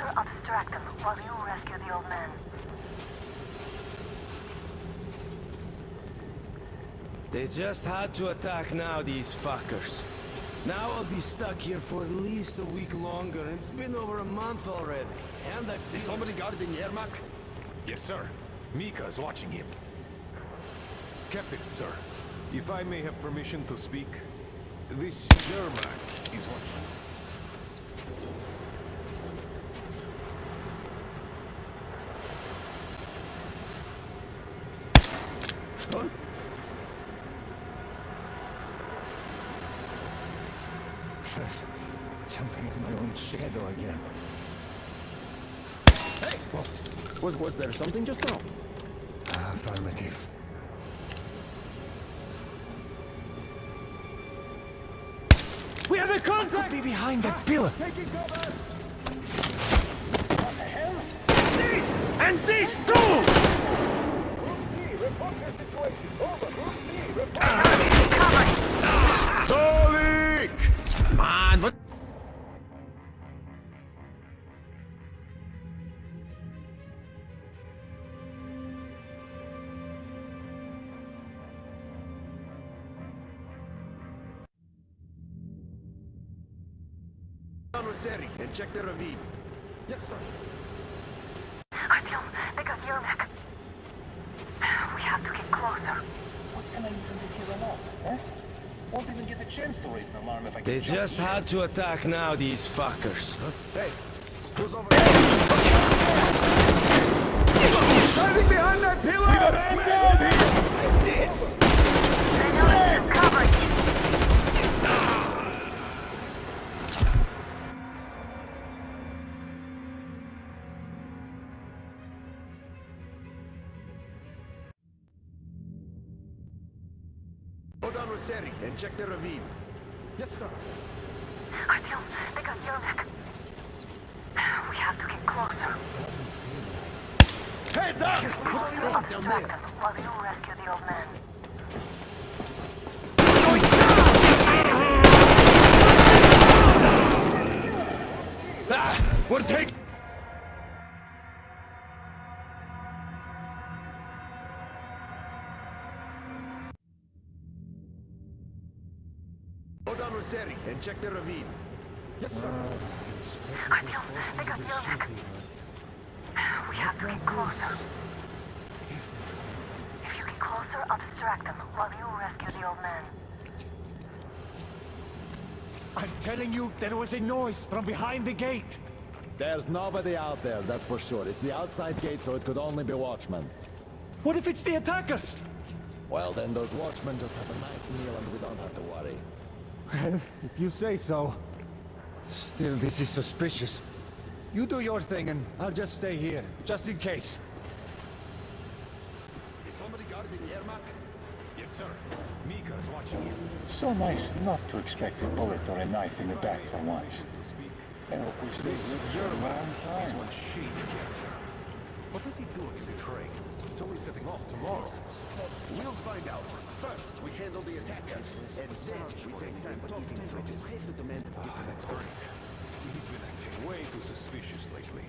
closer, I'll distract them while you rescue the old man. They just had to attack now, these fuckers. Now I'll be stuck here for at least a week longer. It's been over a month already. And I feel... Is somebody guarding Yermak? Yes, sir. Mika is watching him. Captain, sir, if I may have permission to speak, this Yermak is watching. Huh? Jumping in my own shadow again. Hey! Well, was there something just now? Affirmative. We have a contact! Be behind that pillar! Taking cover! What the hell? This! And this too! Report your situation. Over. Report. Tolik! Man, what? Down Roseri and check the ravine. Yes, sir. Artyom, they got Yermak. We have to get closer. What can I even do to them up, eh? Won't even get a chance to raise an alarm if I They get just had to attack now, these fuckers. Hey, who's over there? Standing behind that pillar! They know it's covered. Go down Roseri and check the ravine. Yes, sir. Artyom, they got Yermak. We have to get closer. Heads up! Closer, I'll distract them while you rescue the old man. We're taking... Go down Roseri and check the ravine. Yes, sir. Artyom, they got Yermak. We have to get closer. If you get closer, I'll distract them while you rescue the old man. I'm telling you, there was a noise from behind the gate. There's nobody out there, that's for sure. It's the outside gate, so it could only be watchmen. What if it's the attackers? Well, then those watchmen just have a nice meal and we don't have to worry. Well, if you say so. Still, this is suspicious. You do your thing and I'll just stay here, just in case. Is somebody guarding Yermak? Yes, sir. Mika is watching him. So nice not to expect a bullet or a knife in the back for once. To speak. I hope we stay This with you a Yermak long is time. one shady character. What was he doing in Ukraine? It's only setting off tomorrow. We'll find out. First, we handle the attackers, and then we take time talking to them. That's great. He's been acting way too suspicious lately.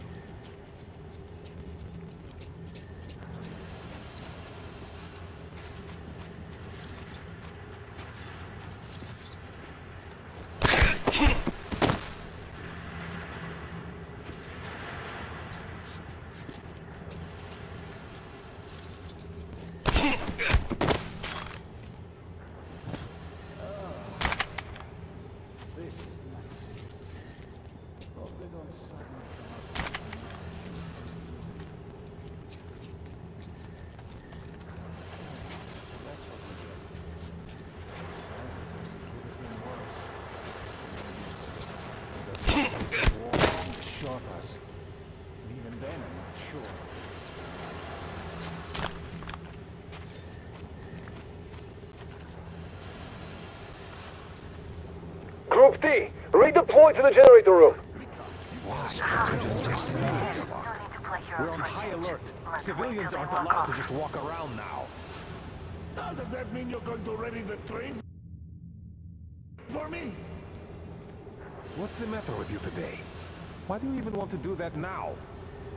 Shot us. Even then, I'm not sure. Group D, redeploy to the generator room. We're on high alert. Civilians aren't allowed to just walk around now. Now, does that mean you're going to ready the train for me? What's the matter with you today? Why do you even want to do that now?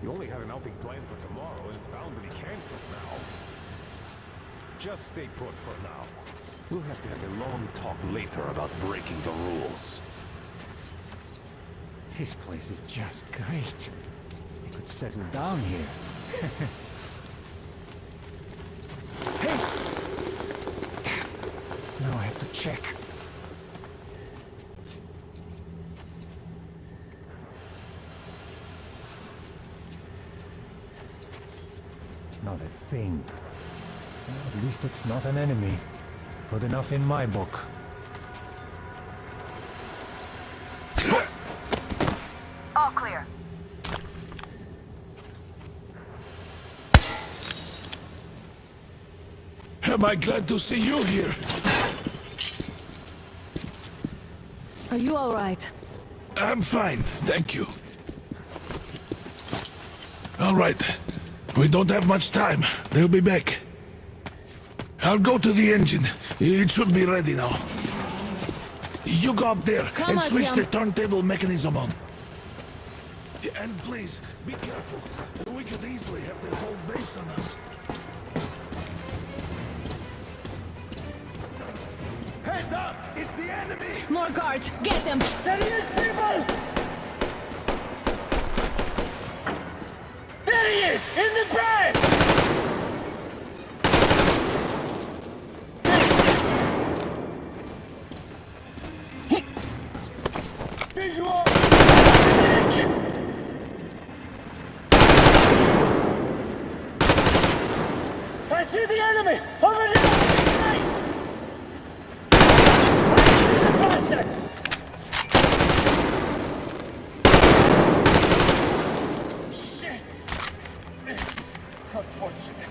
You only had an outing planned for tomorrow, and it's bound to be cancelled now. Just stay put for now. We'll have to have a long talk later about breaking the rules. This place is just great. I could settle down here. Hey! Now I have to check. Not a thing. Well, at least it's not an enemy. Good enough in my book. All clear. Am I glad to see you here? Are you all right? I'm fine, thank you. All right. We don't have much time. They'll be back. I'll go to the engine. It should be ready now. You go up there and switch the turntable mechanism on. And please, be careful. We could easily have the whole base on us. Heads up! It's the enemy! More guards! Get them! There he is, people! There he is! In the back! Visual! I see the enemy! Over there! Bastard! Shit! Unfortunate.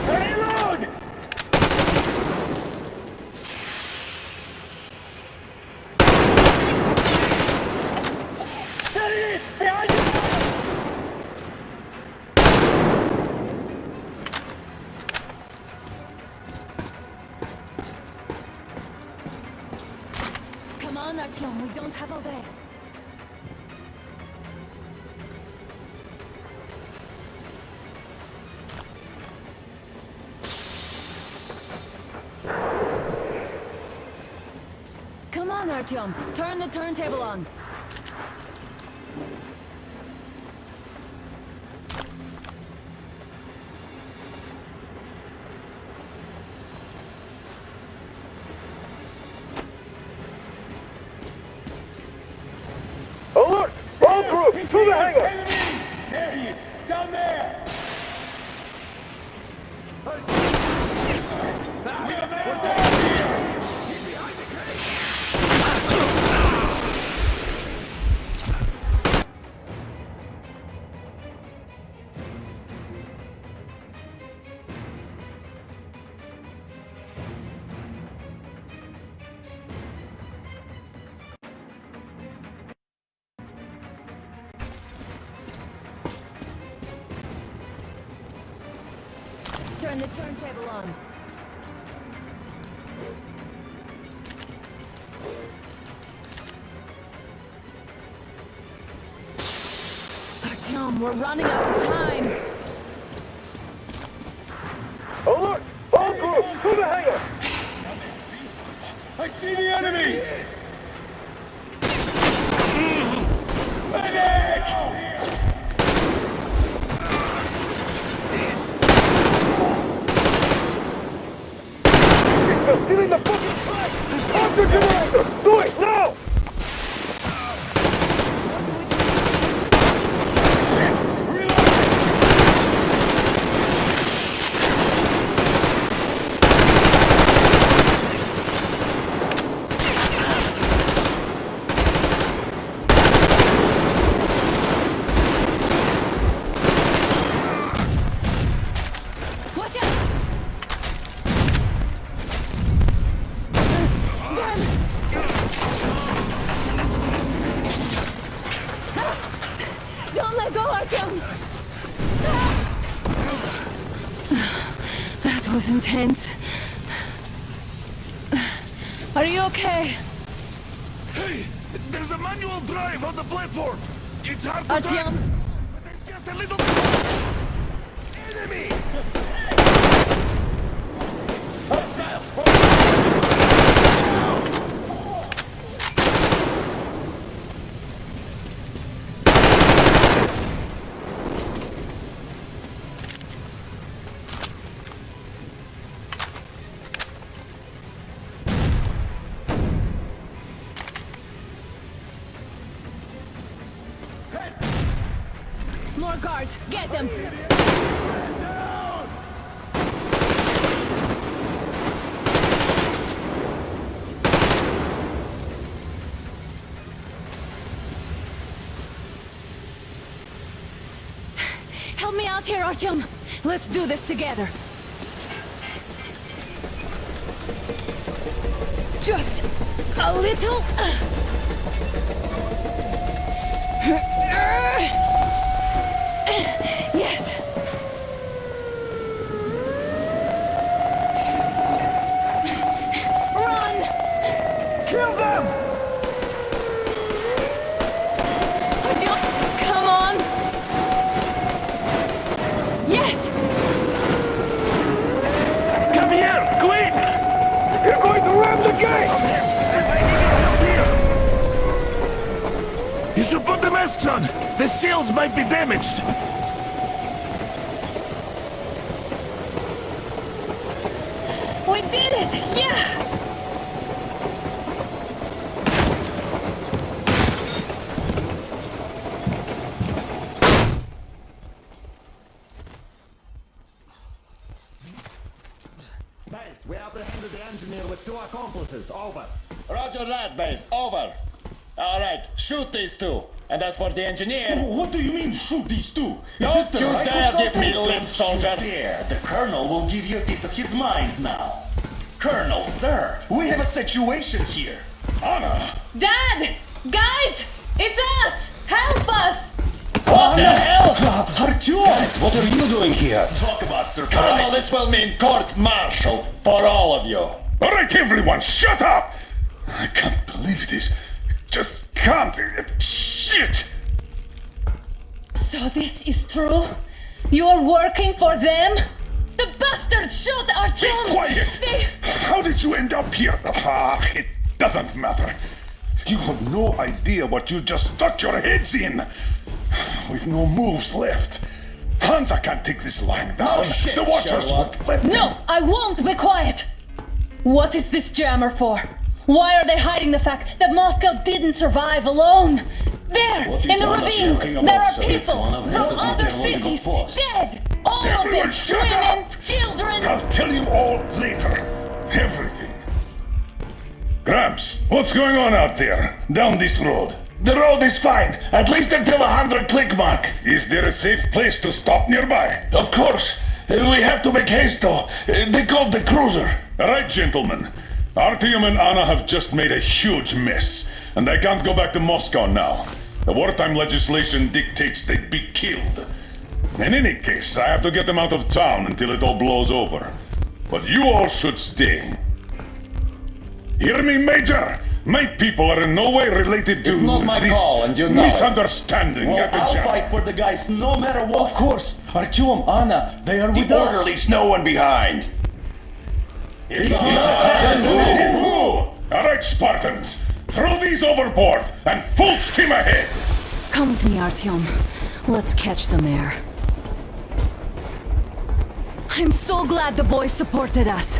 Reload! There he is! Behind you! Come on, Artyom, we don't have all day. Come on, Artyom, turn the turntable on. Alert! All crew, to the hangar! There he is! Down there! Turn the turntable on. Artyom, we're running out of time. Alert! All crew, to the hangar! I see the enemy! Medic! They're stealing the fucking track! Off the generator! Do it, now! Watch out! Don't let go, Artyom! That was intense. Are you okay? Hey, There's a manual drive on the platform. It's hard to Artyom, turn, but there's just a little bit... Enemy! more guards. Get them. Help me out here, Artyom. Let's do this together. Just a little... Yes. Run! Kill them! Artyom, come on! Yes! Come here, quick! You're going to ram the gate! You should put the masks on. The seals might be damaged. We did it! Yeah! Base, we apprehended the engineer with 2 accomplices. Over. Roger that, base. Over. All right, shoot these 2. And as for the engineer... What do you mean, shoot these 2? Don't you dare give me lip, soldier! There, the Colonel will give you a piece of his mind now. Colonel, sir, we have a situation here. Anna! Dad! Guys! It's us! Help us! What the hell? Artyom! What are you doing here? Talk about Colonel, surprise. this will mean court-martial for all of you. All right, everyone, shut up! I can't believe this. Just can't. Shit! So this is true? You're working for them? The bastards shot Artyom! Be quiet! They... How did you end up here? It doesn't matter. You have no idea what you just stuck your heads in. We've no moves left. Hansa can't take this lying down. shit, The Watchers Sherlock. won't let them. No, I won't be quiet! What is this jammer for? Why are they hiding the fact that Moscow didn't survive alone? There, What in is the Anna ravine, talking there about, are sir? It's people one of from Hansa's other meteorological cities, force. dead! All of them, Everyone shut women, up! children! I'll tell you all later. Everything. Gramps, what's going on out there? Down this road. The road is fine, at least until 100 click mark. Is there a safe place to stop nearby? Of course. We have to make haste though. They called the cruiser. All right, gentlemen. Artyom and Anna have just made a huge mess, and I can't go back to Moscow now. The wartime legislation dictates they'd be killed. In any case, I have to get them out of town until it all blows over. But you all should stay. Hear me, Major? My people are in no way related to It's not my this call, and you know it. misunderstanding at the jam. for the guys no matter what. Of course. Artyom, Anna, they are with us. Leaves no one behind. All right, Spartans, throw these overboard and full steam ahead. Come with me, Artyom. Let's catch the mayor. I'm so glad the boys supported us.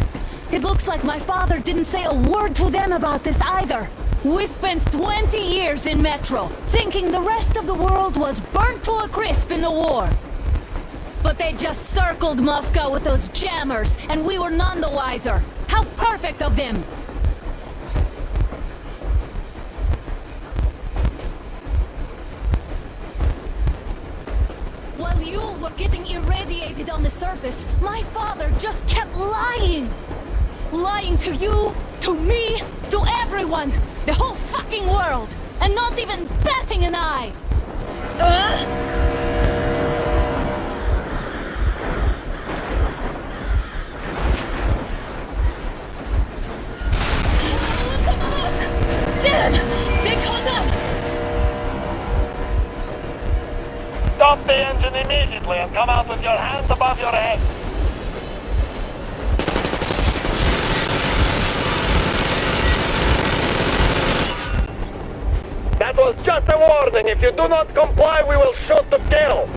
It looks like my father didn't say a word to them about this either. We spent 20 years in Metro, thinking the rest of the world was burnt to a crisp in the war. But they just circled Moscow with those jammers, and we were none the wiser. How perfect of them! While you were getting irradiated on the surface, my father just kept lying! Lying to you, to me, to everyone! The whole fucking world! And not even batting an eye! Damn! They caught up! immediately and come out with your hands above your head. That was just a warning. If you do not comply, we will shoot to kill.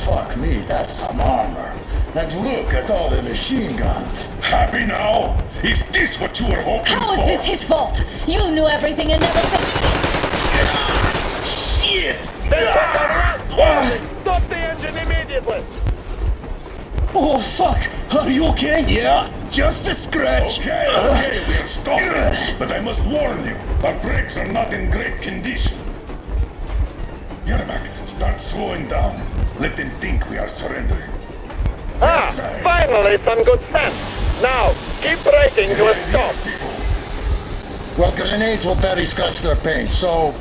Fuck me, that's some armor. And look at all the machine guns. Happy now? Is this what you were hoping for? How is this his fault? You knew everything and never said Shit! This is our last warning. Stop the engine immediately. Oh fuck! Are you okay? Yeah, just a scratch. Okay, we're stopping. But I must warn you, our brakes are not in great condition. Yermak, start slowing down. Let them think we are surrendering. Finally some good sense. Now, keep braking to a stop. Well, grenades will barely scratch their paint, so...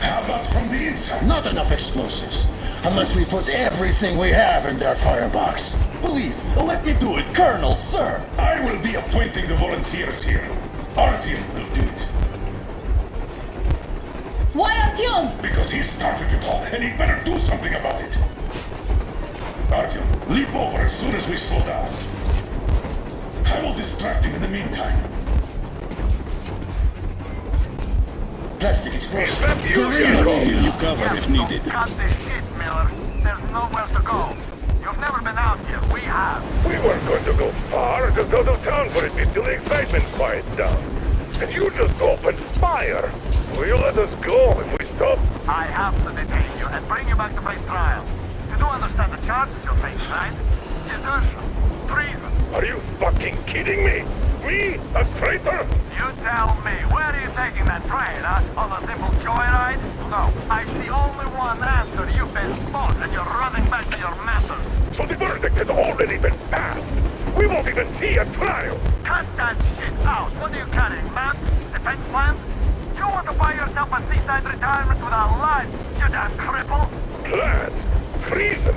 How about from the inside? Not enough explosives. Unless we put everything we have in their firebox. Please, let me do it, Colonel, sir. I will be appointing the volunteers here. Artyom will do it. Why Artyom? Because he started it all, and he better do something about it. Artyom, leap over as soon as we slow down. I will distract him in the meantime. Plastic explosive. You cover if needed. Cut this shit, Miller. There's nowhere to go. You've never been out here. We have. We weren't going to go far, just out of town for a bit till the excitement quiets down. And you just opened fire. Will you let us go if we stop? I have to detain you and bring you back to face trial. You do understand the charges you're facing, right? Desertion. Treason. Are you fucking kidding me? Me? A traitor? You tell me, where are you taking that train, huh? On a simple joyride? No, I see only one answer. You've been spotted and you're running back to your masters. So the verdict has already been passed. We won't even see a trial. Cut that shit out. What are you carrying, maps? Defense plans? You want to buy yourself a seaside retirement without life, you damn cripple? Plans? Treason?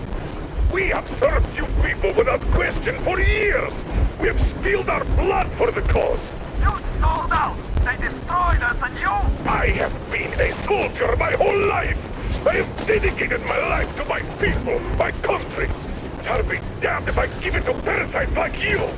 We have served you people without question for years. We have spilled our blood for the cause. You sold out. They destroyed us and you... I have been a soldier my whole life. I have dedicated my life to my people, my country. And I'll be damned if I give it to parasites like you.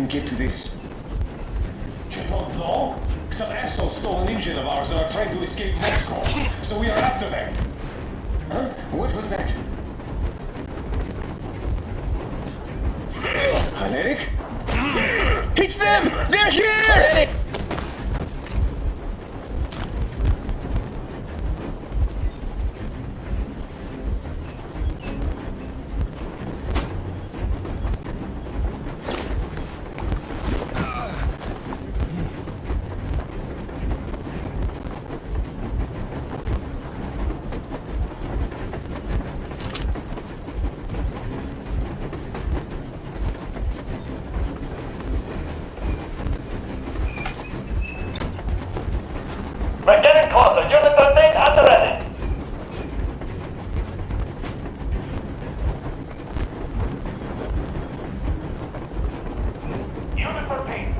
Get to this. You don't know? Some assholes stole an engine of ours and are trying to escape Moscow. So we are after them. Huh? What was that? Eric? It's them! They're here! Eric! We're getting closer. Unit 13 at the ready. Unit 13.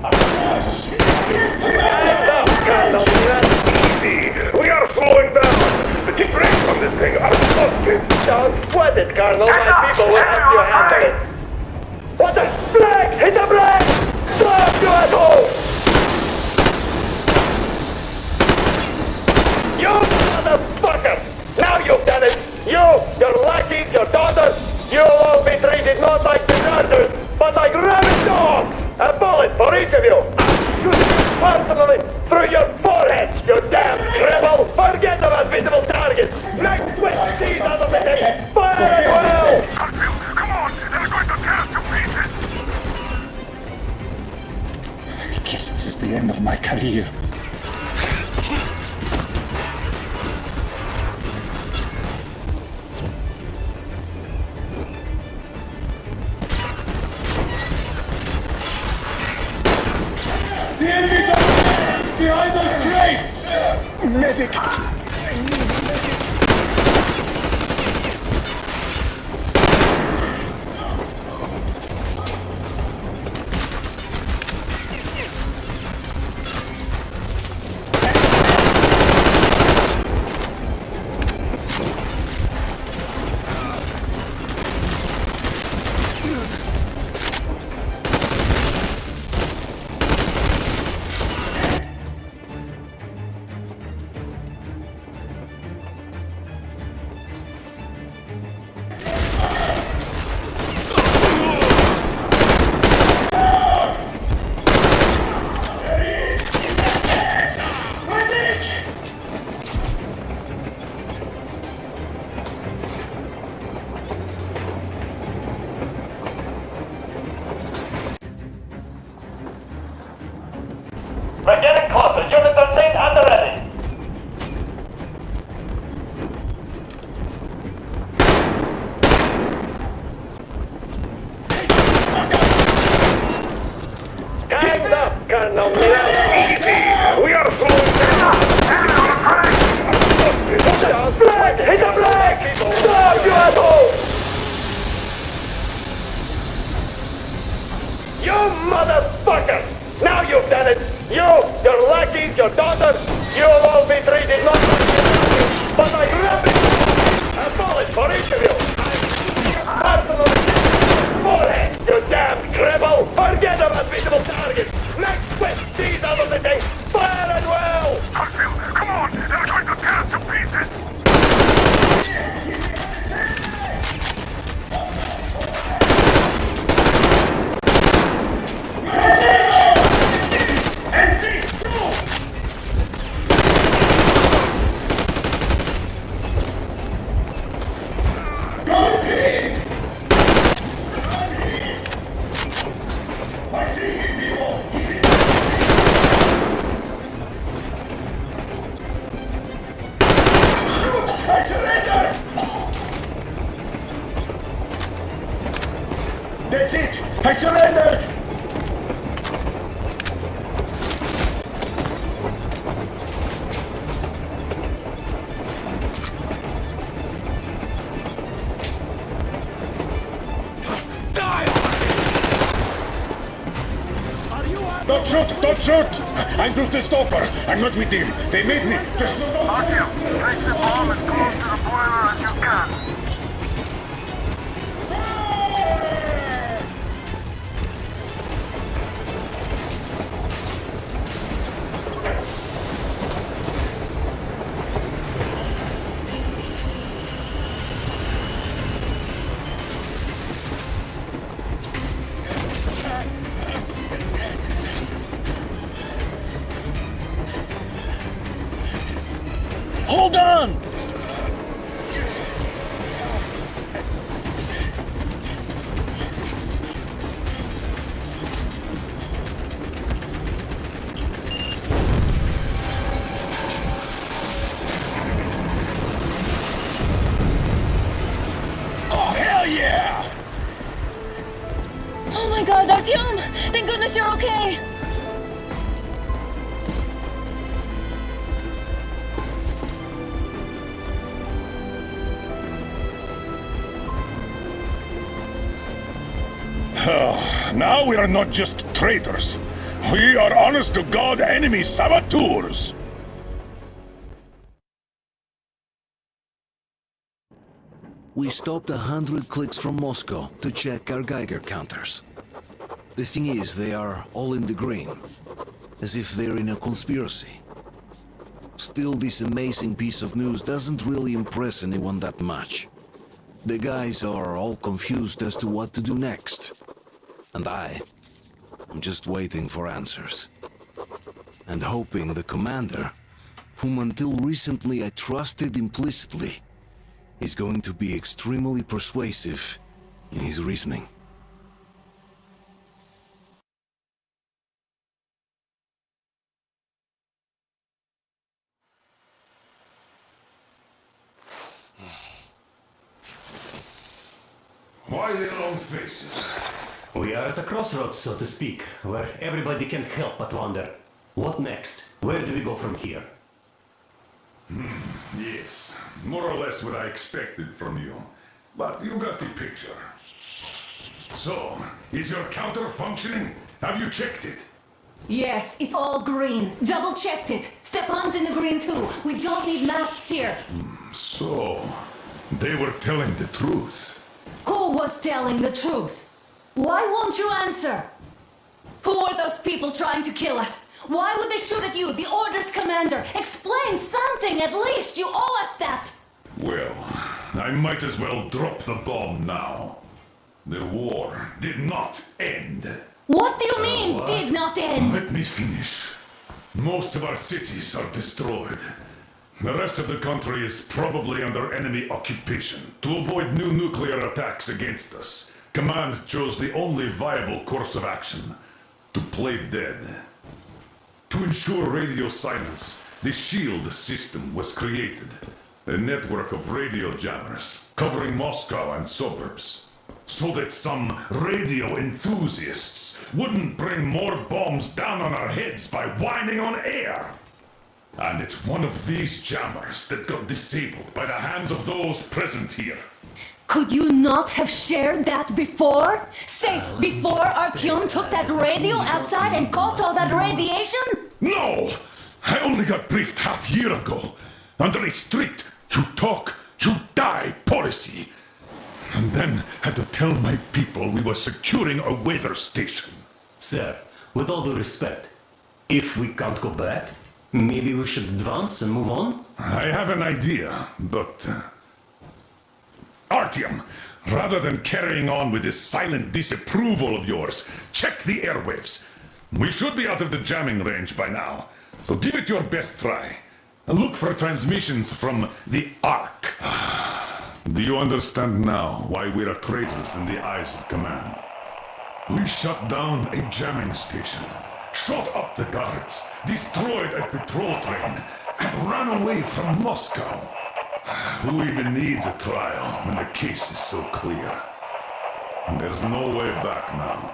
Easy. We are slowing down. The brakes on this thing are busted. Don't sweat it, Colonel. My people will help you handle it. What the? Black! Hit the black! Stop, you asshole! You motherfucker! Now you've done it! You, your lackeys, your daughters, you'll all be treated not like deserters, but like rabid dogs! A bullet for each of you! I'm shooting you personally through your forehead, you damn cripple! Forget about visible targets! Make twist these out of the head! Fire as well! Come on! They're going to tear us to pieces! I guess this is the end of my career. The enemies are there! Behind those crates! Medic! We're getting closer. Unit 13 and ready. Time's up, Colonel Miller. Easy. We are slowing down. Black! Hit the black! Stop, you asshole! You motherfucker! Now you've done it! You, your lackeys, your daughters, you'll all be treated not like you, but like rabbits! A bullet for each of you! Personal forehead, you damn cripple! Forget about visible targets! Next twist these out of the thing! Fire and well! Harfield, come on! They're going to tear us to pieces! That's it! I surrendered! Don't shoot! Don't shoot! I'm just a stalker. I'm not with him. They made me. Just look out. Artyom, place the bomb as close to the boiler as you can. Hold on! Oh, hell yeah! Oh my god, Artyom! Thank goodness you're okay! Now we are not just traitors. We are honest-to-God enemy saboteurs. We stopped 100 clicks from Moscow to check our Geiger counters. The thing is, they are all in the green, as if they're in a conspiracy. Still, this amazing piece of news doesn't really impress anyone that much. The guys are all confused as to what to do next. And I'm just waiting for answers. And hoping the commander, whom until recently I trusted implicitly, is going to be extremely persuasive in his reasoning. Why the long faces? We are at a crossroads, so to speak, where everybody can't help but wonder, what next? Where do we go from here? Yes, more or less what I expected from you. But you got the picture. So, is your counter functioning? Have you checked it? Yes, it's all green. Double-checked it. Stepan's in the green too. We don't need masks here. So, they were telling the truth. Who was telling the truth? Why won't you answer? Who were those people trying to kill us? Why would they shoot at you, the Order's commander? Explain something, at least! You owe us that! Well, I might as well drop the bomb now. The war did not end. What do you mean, did not end? Let me finish. Most of our cities are destroyed. The rest of the country is probably under enemy occupation. To avoid new nuclear attacks against us, Command chose the only viable course of action: to play dead. To ensure radio silence, the SHIELD system was created. A network of radio jammers covering Moscow and suburbs. So that some radio enthusiasts wouldn't bring more bombs down on our heads by whining on air. And it's one of these jammers that got disabled by the hands of those present here. Could you not have shared that before? Say, before Artyom took that radio outside and caught all that radiation? No! I only got briefed half year ago. Under a strict, you talk, you die policy. And then had to tell my people we were securing a weather station. Sir, with all due respect, if we can't go back, maybe we should advance and move on? I have an idea, but... Artyom, rather than carrying on with this silent disapproval of yours, check the airwaves. We should be out of the jamming range by now, so give it your best try. Look for transmissions from the Ark. Do you understand now why we are traitors in the eyes of Command? We shut down a jamming station, shot up the guards, destroyed a patrol train, and ran away from Moscow. Who even needs a trial when the case is so clear? There's no way back now.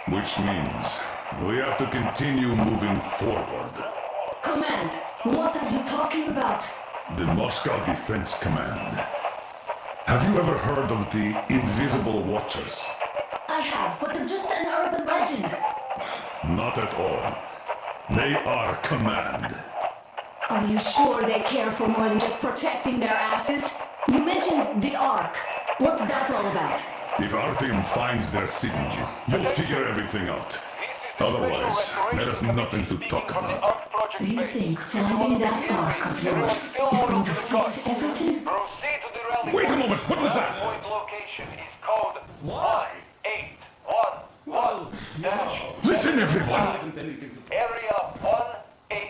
Which means we have to continue moving forward. Command, what are you talking about? The Moscow Defense Command. Have you ever heard of the Invisible Watchers? I have, but they're just an urban legend. Not at all. They are Command. Are you sure they care for more than just protecting their asses? You mentioned the Ark. What's that all about? If Artyom finds their signal, you'll figure everything out. Otherwise, there is nothing to talk about. Do you think finding that Ark of yours is going to fix everything? Wait a moment, what was that? Location is code 1811 Listen, everyone! Area 18-5.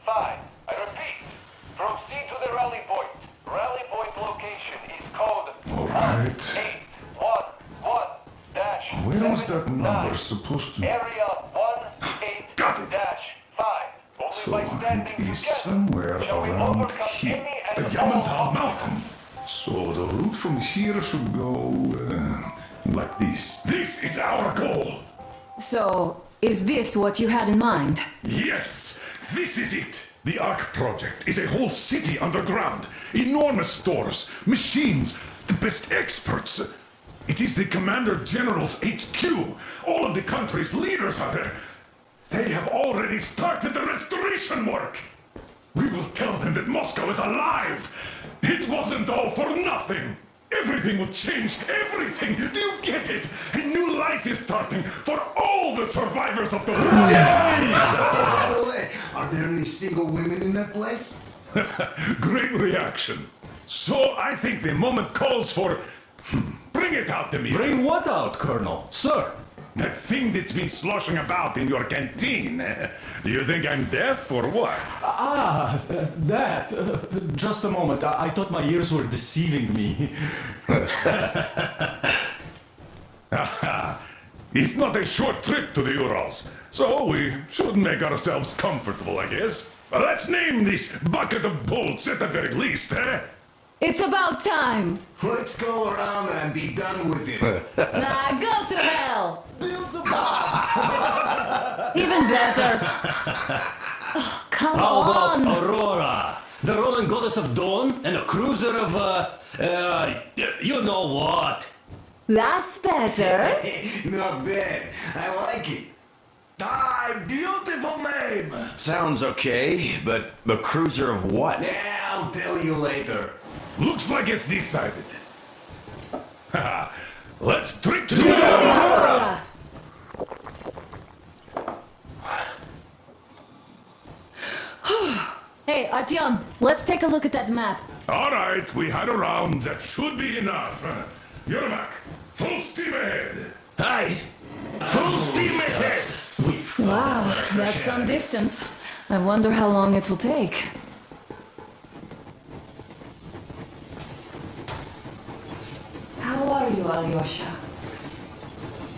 I repeat, proceed to the rally point. Rally point location is code Alright. 1811-79. Where was that number supposed to... Area 18-5. So it is somewhere around here. The Yamantau Mountain. So the route from here should go... like this. This is our goal! So, is this what you had in mind? Yes! This is it! The Ark project is a whole city underground. Enormous stores, machines, the best experts. It is the Commander General's HQ. All of the country's leaders are there. They have already started the restoration work. We will tell them that Moscow is alive. It wasn't all for nothing. Everything will change, everything! Do you get it? A new life is starting for all the survivors of the war! By the way, are there any single women in that place? Great reaction. So I think the moment calls for... Bring it out to me. Bring what out, Colonel? Sir? That thing that's been sloshing about in your canteen. Do you think I'm deaf or what? That. Just a moment. I thought my ears were deceiving me. It's not a short trip to the Urals, so we should make ourselves comfortable, I guess. Let's name this bucket of bolts at the very least, eh? It's about time. Let's go around and be done with it. Go to of, you know what? That's better. Not bad. I like it. Ah, beautiful name. Sounds okay, but a cruiser of what? Yeah, I'll tell you later. Looks like it's decided. Haha. Let's drink to Aurora. Hey, Artyom, let's take a look at that map. All right, we had a round. That should be enough. You're back. Full steam ahead. Aye. Full steam ahead. Wow, that's some distance. I wonder how long it will take. How are you, Alyosha?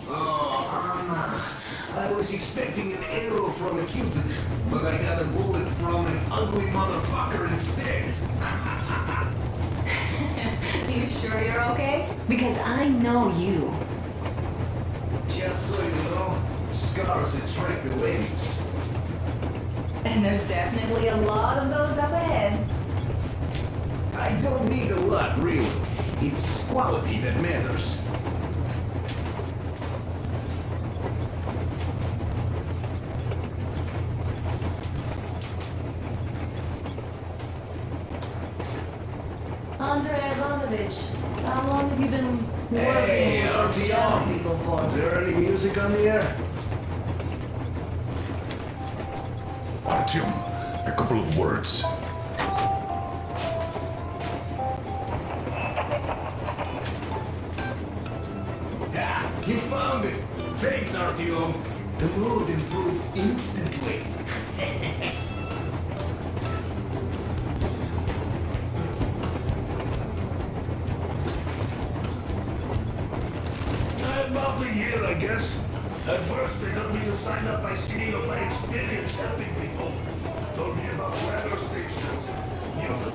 Oh, Anna. I was expecting an arrow from a Cupid, but I got a bullet from an ugly motherfucker instead. You sure you're okay? Because I know you. Just so you know, scars attract the ladies. And there's definitely a lot of those up ahead. I don't need a lot, really. It's quality that matters. Andrei Ivanovich, how long have you been working Hey, with those Artyom. German people for? Is there any music on the air? Artyom, a couple of words. Ah, you found it. Thanks, Artyom. The mood improved instantly. About a year, I guess. At first, they got me to sign up by seeing of my experience helping people. Told me about weather stations. You know,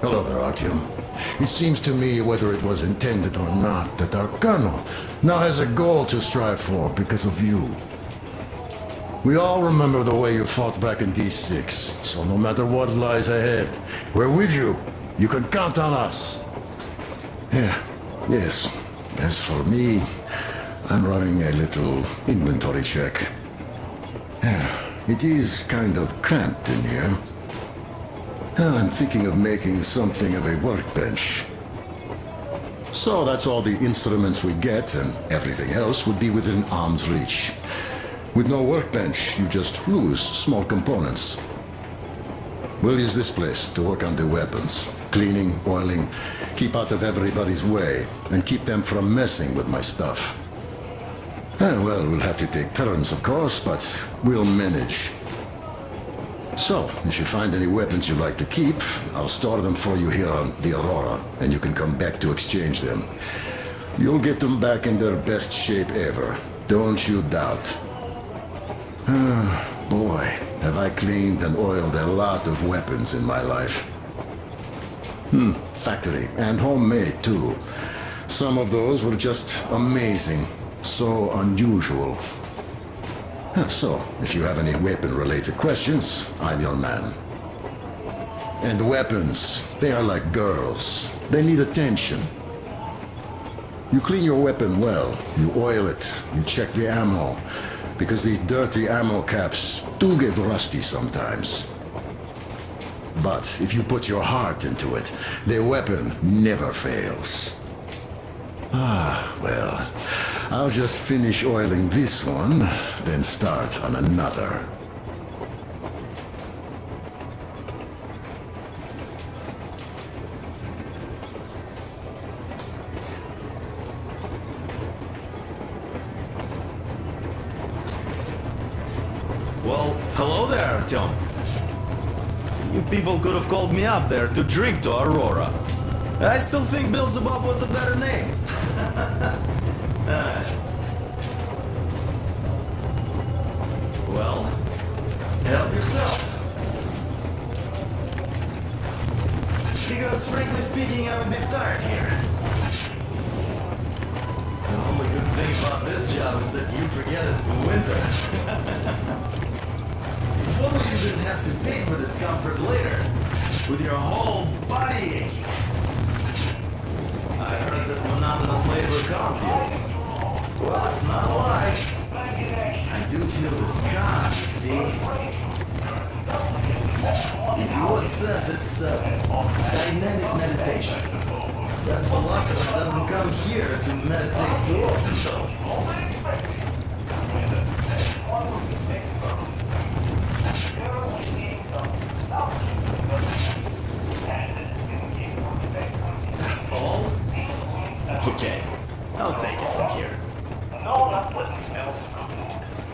Hello there, Artyom. It seems to me, whether it was intended or not, that our colonel now has a goal to strive for because of you. We all remember the way you fought back in D6, so no matter what lies ahead, we're with you. You can count on us. Yeah, yes. As for me, I'm running a little inventory check. Yeah, it is kind of cramped in here. I'm thinking of making something of a workbench. So that's all the instruments we get, and everything else would be within arm's reach. With no workbench, you just lose small components. We'll use this place to work on the weapons. Cleaning, oiling, keep out of everybody's way, and keep them from messing with my stuff. Well, we'll have to take turns, of course, but we'll manage. So, if you find any weapons you'd like to keep, I'll store them for you here on the Aurora, and you can come back to exchange them. You'll get them back in their best shape ever. Don't you doubt. Boy, have I cleaned and oiled a lot of weapons in my life. Factory and homemade too. Some of those were just amazing. So unusual. So, if you have any weapon-related questions, I'm your man. And weapons, they are like girls. They need attention. You clean your weapon well, you oil it, you check the ammo, because these dirty ammo caps do get rusty sometimes. But if you put your heart into it, the weapon never fails. Well, I'll just finish oiling this one, then start on another. Well, hello there, Tom. You people could have called me up there to drink to Aurora. I still think Beelzebub was a better name. Well, help yourself. Because frankly speaking, I'm a bit tired here. The only good thing about this job is that you forget it's winter. If only you didn't have to pay for this comfort later, with your whole body aching. I heard that monotonous labor calms you. Well, it's not a lie. I do feel this calm, you see. It says it's dynamic meditation. That philosopher doesn't come here to meditate too often, though. That's all? Okay, I'll take it from here. No unpleasant smells of cooking,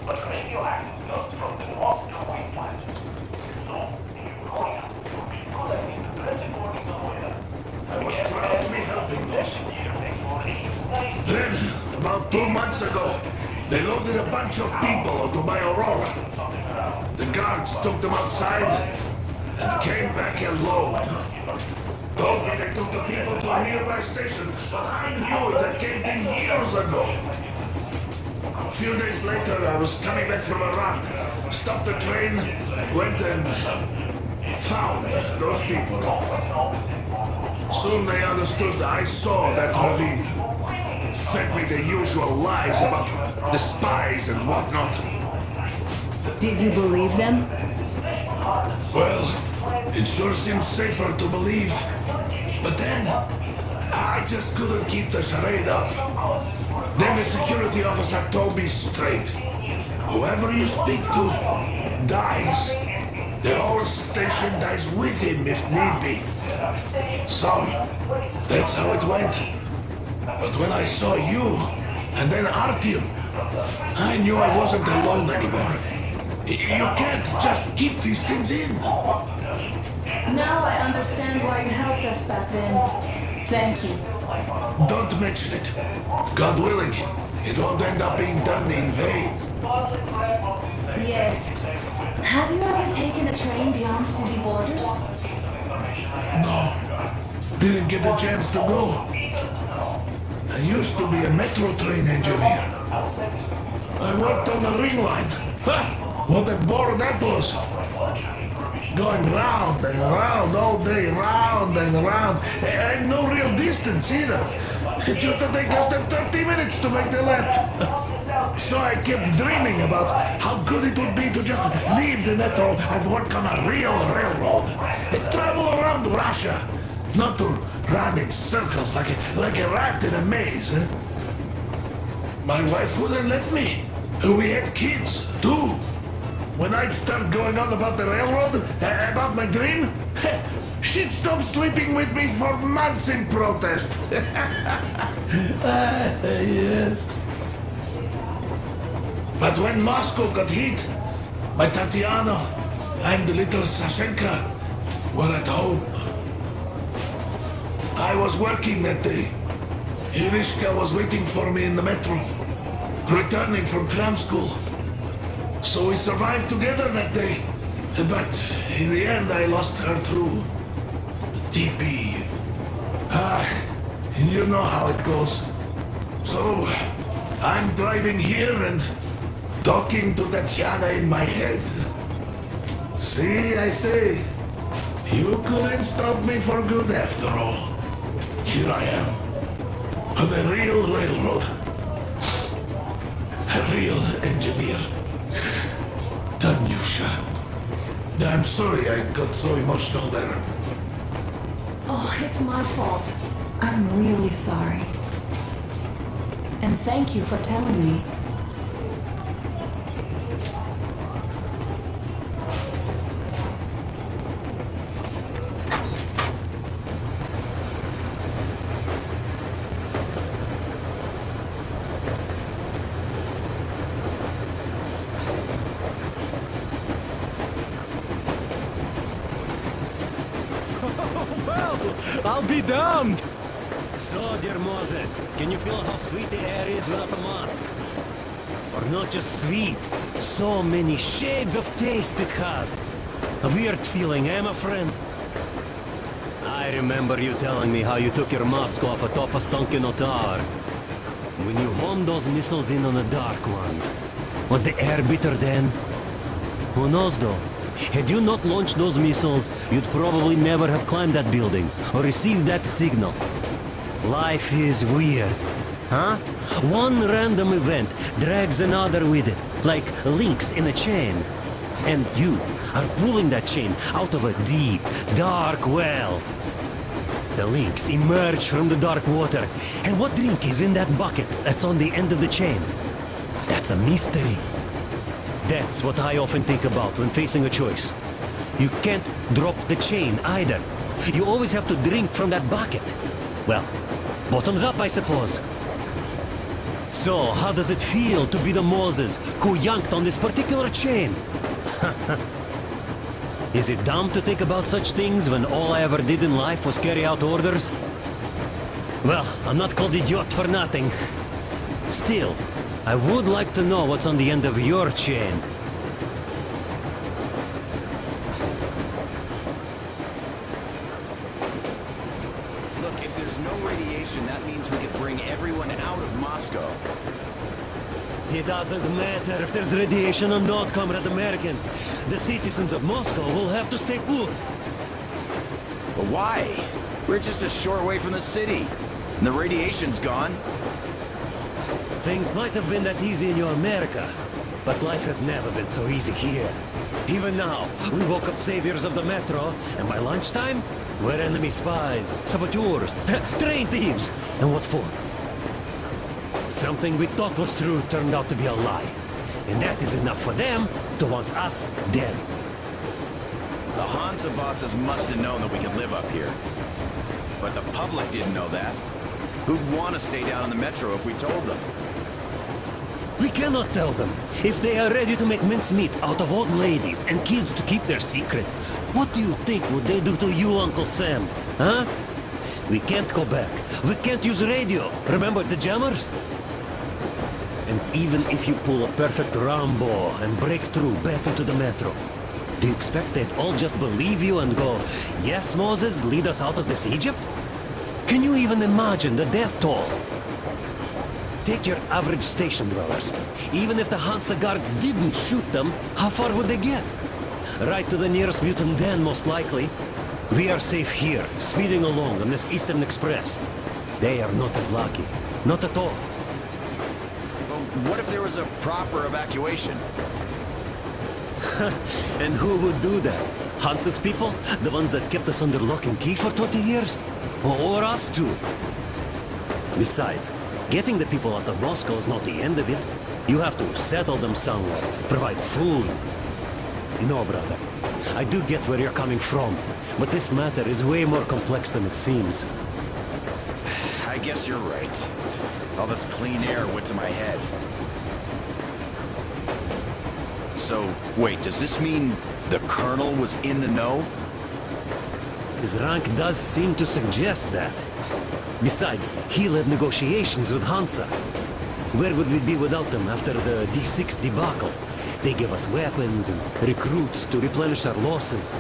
but radioactive dust from the Moscow wasteland. So, if you're going out, you'll be collecting the dress according to the weather. I was proud to be helping those. Then, about 2 months ago, they loaded a bunch of people onto my Aurora. The guards took them outside and came back alone. Told me they took the people to a nearby station, but I knew it had caved in years ago. A few days later, I was coming back from a run, stopped the train, went and found those people. Soon they understood I saw that ravine. Fed me the usual lies about the spies and whatnot. Did you believe them? Well, it sure seemed safer to believe. But then, I just couldn't keep the charade up. Then the security officer told me straight. Whoever you speak to dies. The whole station dies with him if need be. So, that's how it went. But when I saw you, and then Artyom, I knew I wasn't alone anymore. You can't just keep these things in. Now I understand why you helped us back then. Thank you. Don't mention it. God willing, it won't end up being done in vain. Yes. Have you ever taken a train beyond city borders? No. Didn't get the chance to go. I used to be a metro train engineer. I worked on the ring line. Ha! What a bore that was. Going round and round all day, round and round. And no real distance either. It used to take less than 30 minutes to make the lap. So I kept dreaming about how good it would be to just leave the metro and work on a real railroad. And travel around Russia. Not to run in circles like a rat in a maze. Eh? My wife wouldn't let me. We had kids, too. When I'd start going on about the railroad, about my dream, she'd stop sleeping with me for months in protest. Yes. But when Moscow got hit, my Tatiana and the little Sashenka were at home. I was working that day. Irishka was waiting for me in the metro, returning from tram school. So we survived together that day. But in the end, I lost her through TP. You know how it goes. So I'm driving here and talking to Tatiana in my head. See, I say, you couldn't stop me for good after all. Here I am, on a real railroad. A real engineer. Tanyusha. I'm sorry I got so emotional there. Oh, it's my fault. I'm really sorry. And thank you for telling me. I'll be damned! So, dear Moses, can you feel how sweet the air is without the mask? Or not just sweet, so many shades of taste it has. A weird feeling, eh, my friend? I remember you telling me how you took your mask off atop a Stonkino tower. When you homed those missiles in on the Dark Ones, was the air bitter then? Who knows though? Had you not launched those missiles, you'd probably never have climbed that building or received that signal. Life is weird, huh? One random event drags another with it, like links in a chain. And you are pulling that chain out of a deep, dark well. The links emerge from the dark water. And what drink is in that bucket that's on the end of the chain? That's a mystery. That's what I often think about when facing a choice. You can't drop the chain either. You always have to drink from that bucket. Well, bottoms up, I suppose. So, how does it feel to be the Moses who yanked on this particular chain? Is it dumb to think about such things when all I ever did in life was carry out orders? Well, I'm not called idiot for nothing. Still, I would like to know what's on the end of your chain. Look, if there's no radiation, that means we could bring everyone out of Moscow. It doesn't matter if there's radiation or not, Comrade American. The citizens of Moscow will have to stay put. But why? We're just a short way from the city. And the radiation's gone. Things might have been that easy in your America, but life has never been so easy here. Even now, we woke up saviors of the metro, and by lunchtime, we're enemy spies, saboteurs, train thieves. And what for? Something we thought was true turned out to be a lie. And that is enough for them to want us dead. The Hansa bosses must have known that we could live up here. But the public didn't know that. Who'd want to stay down in the metro if we told them? We cannot tell them. If they are ready to make mincemeat out of old ladies and kids to keep their secret, what do you think would they do to you, Uncle Sam? Huh? We can't go back. We can't use radio. Remember the jammers? And even if you pull a perfect Rambo and break through back into the metro, do you expect they'd all just believe you and go, yes, Moses, lead us out of this Egypt? Can you even imagine the death toll? Take your average station dwellers. Even if the Hansa guards didn't shoot them, how far would they get? Right to the nearest mutant den, most likely. We are safe here, speeding along on this Eastern Express. They are not as lucky. Not at all. Well, what if there was a proper evacuation? And who would do that? Hansa's people? The ones that kept us under lock and key for 20 years? Or us too? Besides, getting the people out of Moscow is not the end of it. You have to settle them somewhere, provide food. No, brother. I do get where you're coming from, but this matter is way more complex than it seems. I guess you're right. All this clean air went to my head. So, wait, does this mean the Colonel was in the know? His rank does seem to suggest that. Besides, he led negotiations with Hansa. Where would we be without them after the D6 debacle? They gave us weapons and recruits to replenish our losses.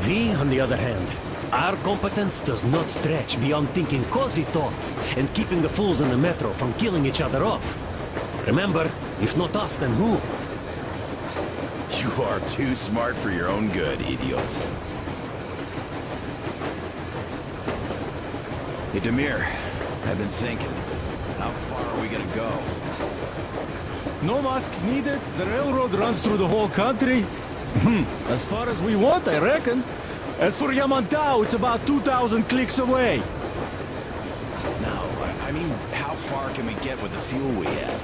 We, on the other hand, our competence does not stretch beyond thinking cozy thoughts and keeping the fools in the metro from killing each other off. Remember, if not us, then who? You are too smart for your own good, idiot. Hey, Demir, I've been thinking. How far are we gonna go? No masks needed. The railroad runs through the whole country. As far as we want, I reckon. As for Yamantau, it's about 2,000 clicks away. No, I mean, how far can we get with the fuel we have?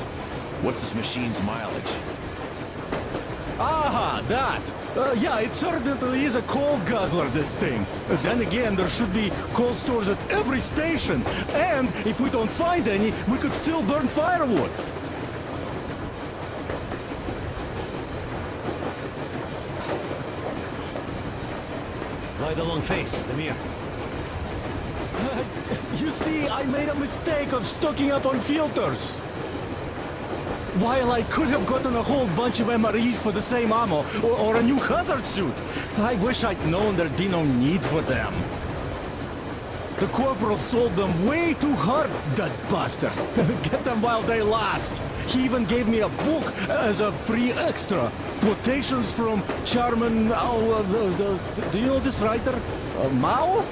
What's this machine's mileage? Aha, that! Yeah, it certainly is a coal guzzler, this thing. Then again, there should be coal stores at every station. And if we don't find any, we could still burn firewood. Why the long face, Demir? You see, I made a mistake of stocking up on filters. While I could have gotten a whole bunch of MREs for the same ammo, or a new hazard suit, I wish I'd known there'd be no need for them. The corporal sold them way too hard, that bastard. Get them while they last. He even gave me a book as a free extra. Quotations from Chairman Mao. Do you know this writer? Mao?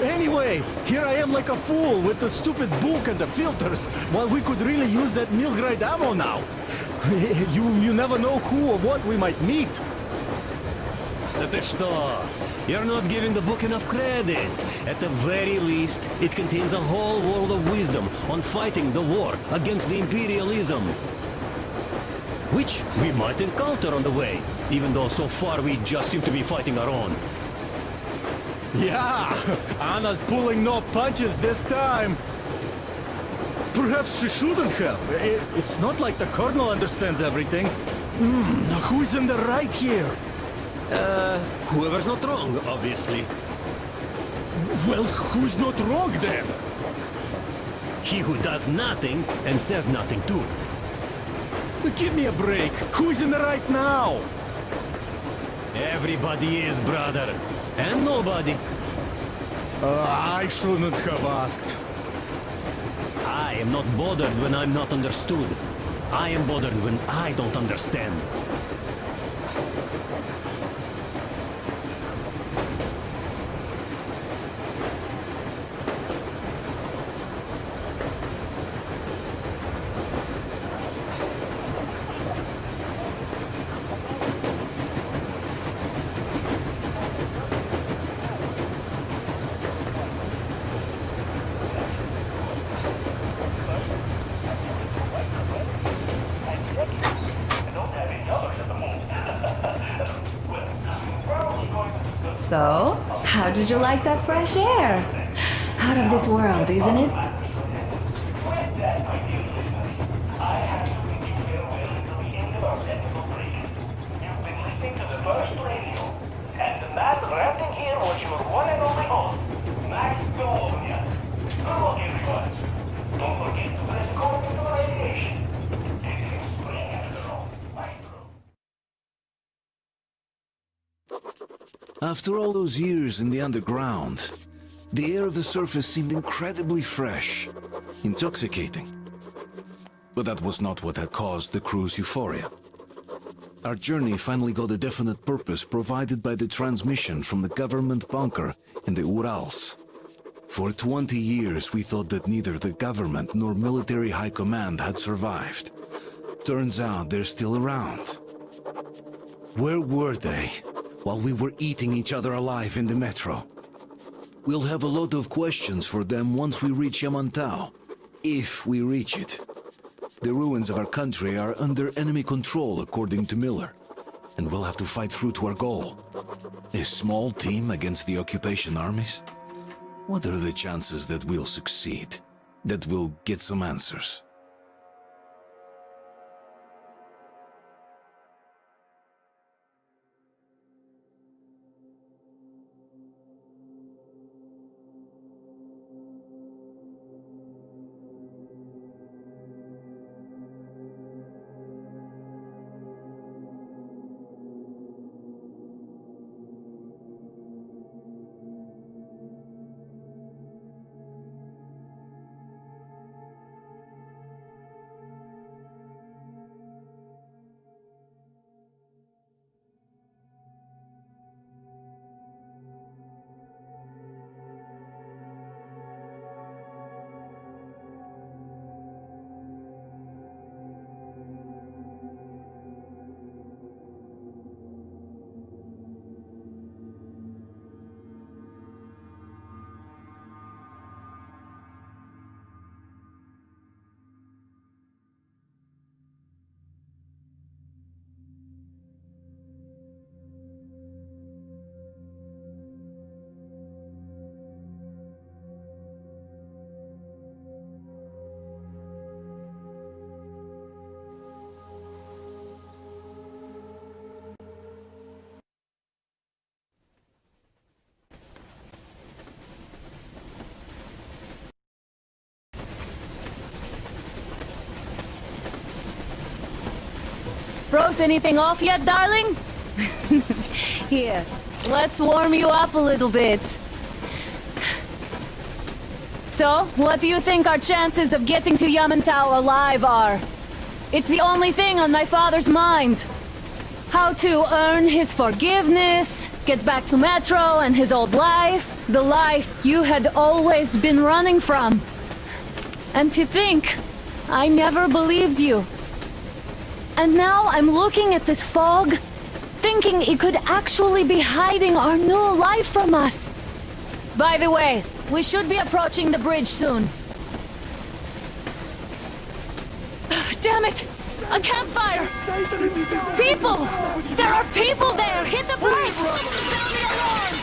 Anyway, here I am like a fool with the stupid book and the filters, while we could really use that meal-grade ammo now. You never know who or what we might meet. Это что? You're not giving the book enough credit. At the very least, it contains a whole world of wisdom on fighting the war against the imperialism. Which we might encounter on the way, even though so far we just seem to be fighting our own. Yeah, Anna's pulling no punches this time. Perhaps she shouldn't have. It's not like the Colonel understands everything. Who's in the right here? Whoever's not wrong, obviously. Well, who's not wrong then? He who does nothing and says nothing too. Give me a break. Who's in the right now? Everybody is, brother. And nobody. I shouldn't have asked. I am not bothered when I'm not understood. I am bothered when I don't understand. So, how did you like that fresh air? Out of this world, isn't it? After all those years in the underground, the air of the surface seemed incredibly fresh, intoxicating. But that was not what had caused the crew's euphoria. Our journey finally got a definite purpose provided by the transmission from the government bunker in the Urals. For 20 years we thought that neither the government nor military high command had survived. Turns out they're still around. Where were they while we were eating each other alive in the metro? We'll have a lot of questions for them once we reach Yamantau, if we reach it. The ruins of our country are under enemy control, according to Miller, and we'll have to fight through to our goal. A small team against the occupation armies? What are the chances that we'll succeed, that we'll get some answers? Froze anything off yet, darling? Here, let's warm you up a little bit. So, what do you think our chances of getting to Yamantau alive are? It's the only thing on my father's mind. How to earn his forgiveness, get back to Metro and his old life, the life you had always been running from. And to think, I never believed you. And now I'm looking at this fog, thinking it could actually be hiding our new life from us. By the way, we should be approaching the bridge soon. Damn it! A campfire! People! There are people there! Hit the brakes! Sound the alarm!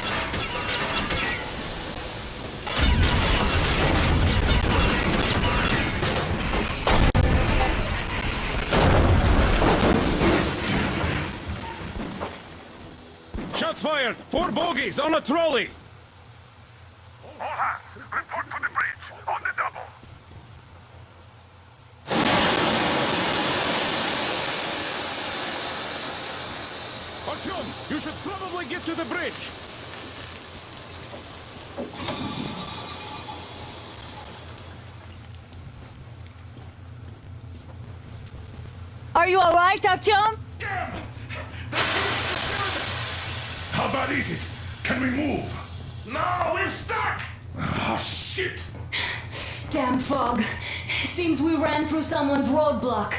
Shots fired! 4 bogies on a trolley! All hands, report to the bridge, on the double. Artyom, you should probably get to the bridge! Are you alright, Artyom? How bad is it? Can we move? No, we're stuck! Oh, shit! Damn fog. Seems we ran through someone's roadblock.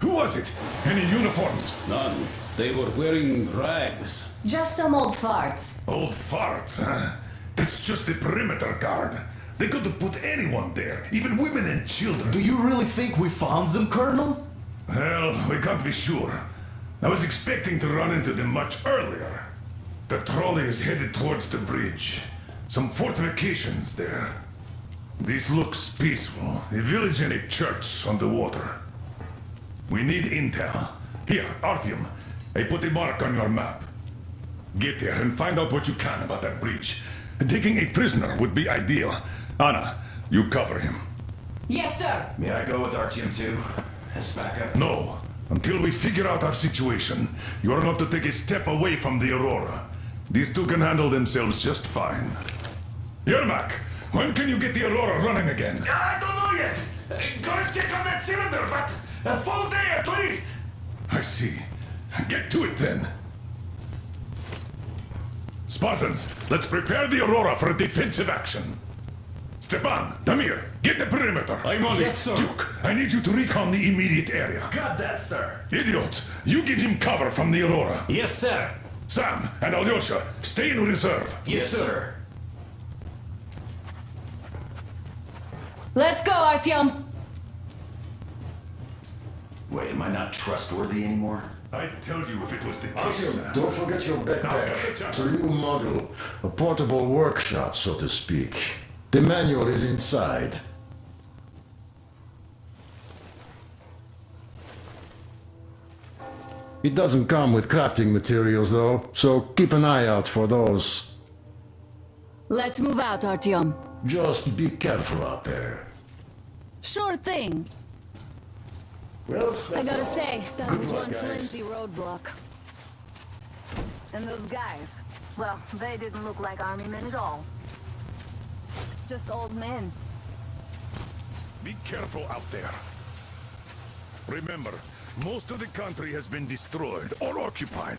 Who was it? Any uniforms? None. They were wearing rags. Just some old farts. Old farts, huh? That's just the perimeter guard. They could have put anyone there, even women and children. Do you really think we found them, Colonel? Well, we can't be sure. I was expecting to run into them much earlier. The trolley is headed towards the bridge. Some fortifications there. This looks peaceful. A village and a church on the water. We need intel. Here, Artyom, I put a mark on your map. Get there and find out what you can about that bridge. Taking a prisoner would be ideal. Anna, you cover him. Yes, sir. May I go with Artyom too? As backup? No. Until we figure out our situation, you are not to take a step away from the Aurora. These two can handle themselves just fine. Yermak, when can you get the Aurora running again? I don't know yet. Gotta check on that cylinder, but a full day at least. I see. Get to it then. Spartans, let's prepare the Aurora for a defensive action. Stepan, Damir, get the perimeter. I'm on it. Yes, sir. Duke, I need you to recon the immediate area. Got that, sir. Idiot, you give him cover from the Aurora. Yes, sir. Sam and Alyosha, stay in reserve. Yes, sir. Let's go, Artyom. Wait, am I not trustworthy anymore? I'd tell you if it was the case. Artyom, don't forget your backpack. It's a new model. A portable workshop, so to speak. The manual is inside. It doesn't come with crafting materials, though, so keep an eye out for those. Let's move out, Artyom. Just be careful out there. Sure thing. Well, I that's gotta all. say, that Good was luck, one guys. flimsy roadblock. And those guys, well, they didn't look like army men at all. Just old men. Be careful out there. Remember, most of the country has been destroyed or occupied.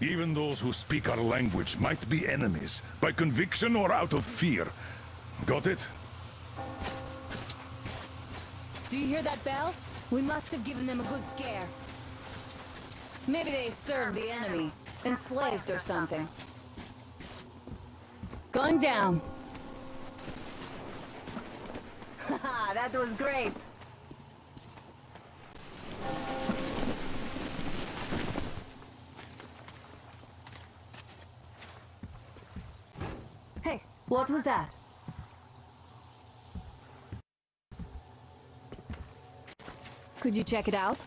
Even those who speak our language might be enemies, by conviction or out of fear. Got it? Do you hear that bell? We must have given them a good scare. Maybe they served the enemy, enslaved or something. Going down. Haha, that was great. Hey, what was that? Could you check it out?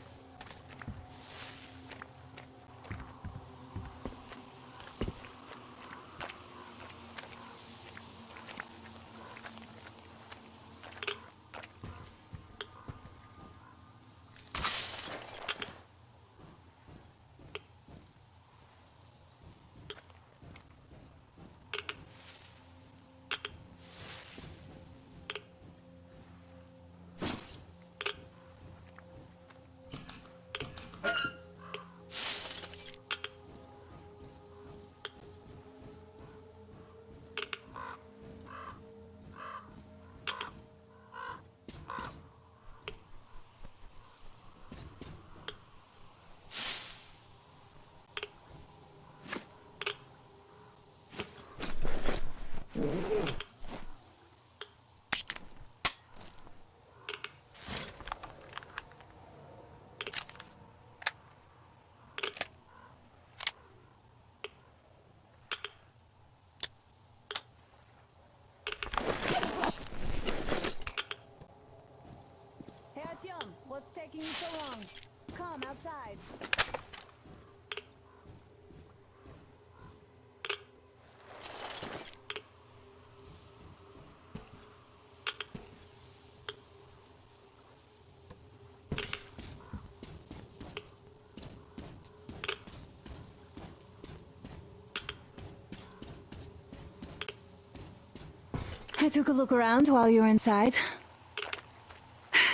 I took a look around while you were inside.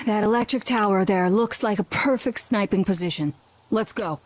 That electric tower there looks like a perfect sniping position. Let's go.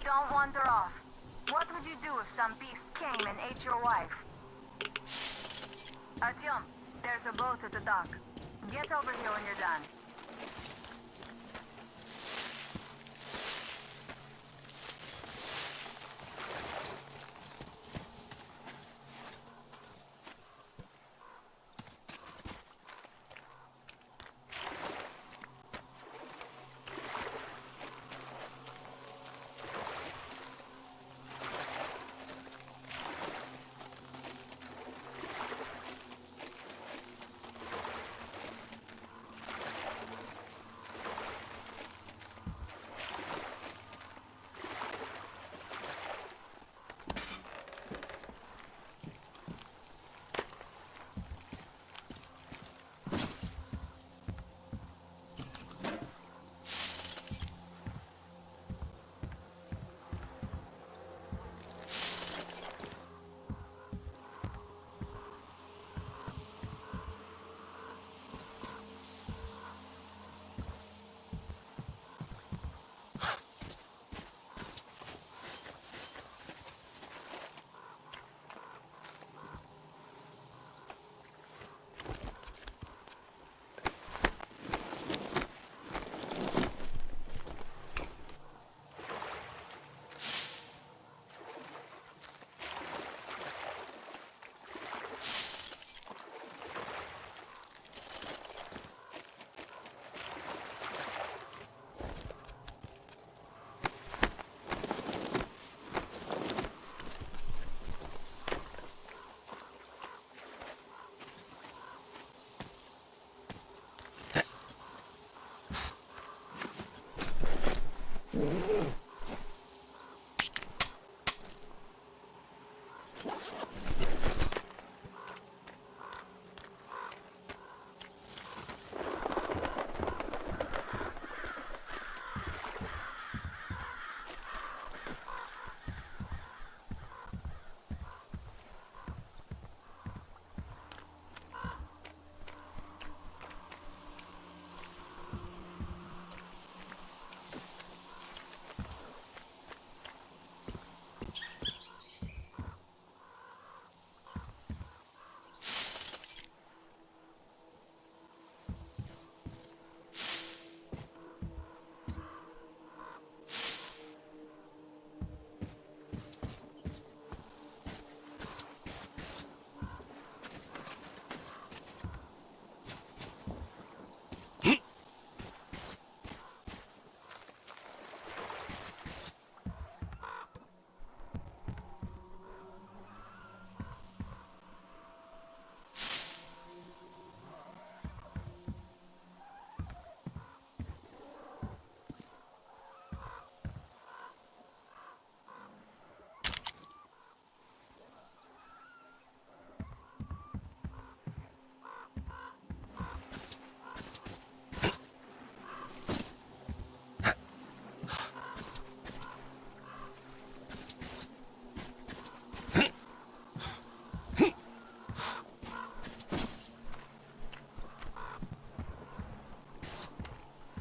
Don't wander off. What would you do if some beast came and ate your wife? Artyom, there's a boat at the dock. Get over here when you're done.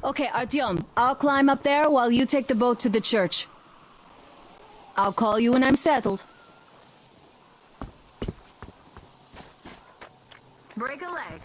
Okay, Artyom, I'll climb up there while you take the boat to the church. I'll call you when I'm settled. Break a leg.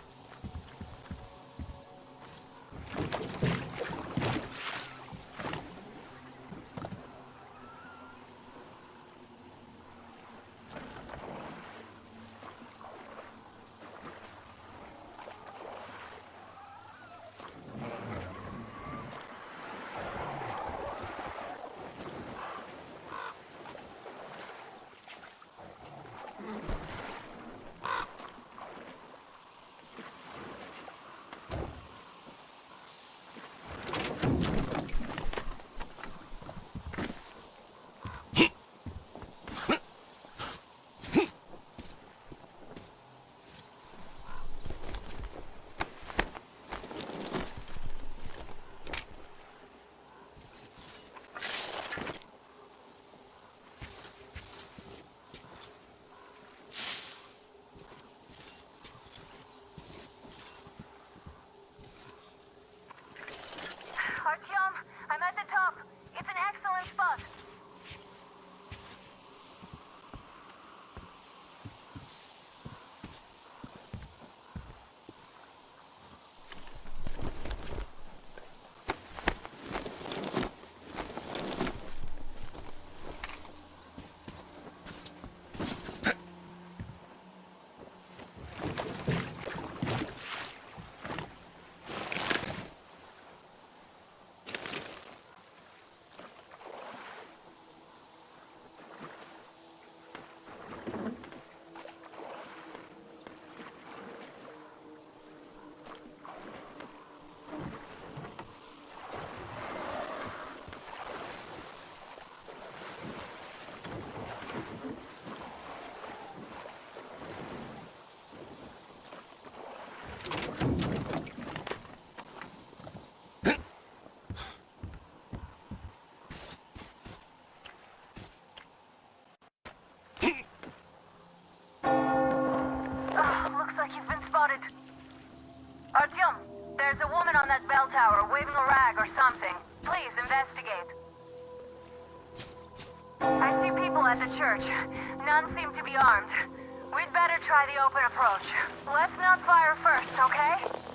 I'm at the top. It's an excellent spot. Artyom, there's a woman on that bell tower waving a rag or something. Please investigate. I see people at the church. None seem to be armed. We'd better try the open approach. Let's not fire first, okay?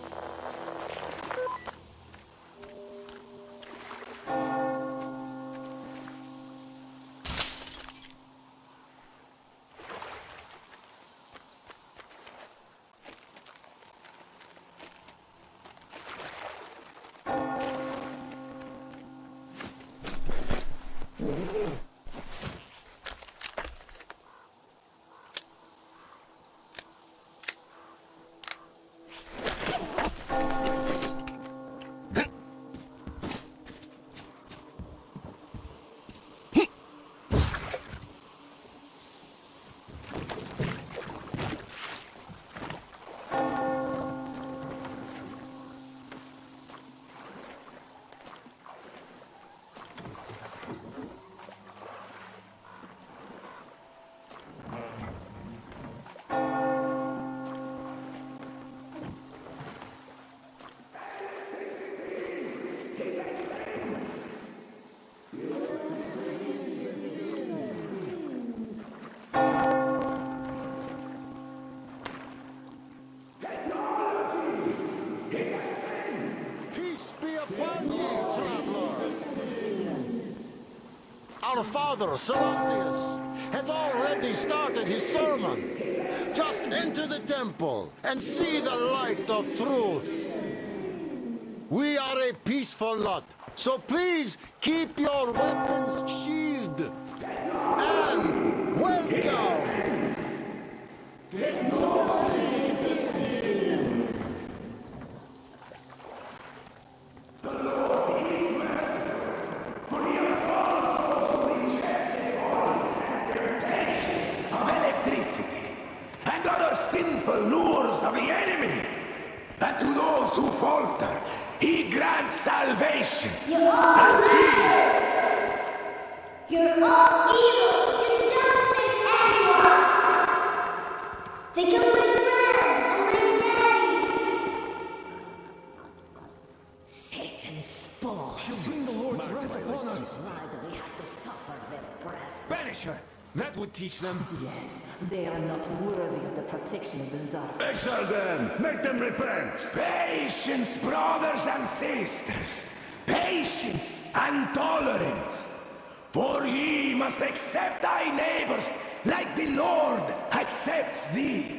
Our father, Seraptius, has already started his sermon. Just enter the temple and see the light of truth. We are a peaceful lot, so please keep your weapons sheathed. And welcome! Of the enemy, and to those who falter, he grants salvation. You're all You're all evils. You don't save anyone. They killed my friends and my daddy. Satan's spawn. She'll bring the Lord's wrath upon us. Why do we have to suffer their presence? pressure. That would teach them. Yes, they are not worthy of the protection of the Tsar. Exile them! Make them repent! Patience, brothers and sisters! Patience and tolerance! For ye must accept thy neighbors like the Lord accepts thee.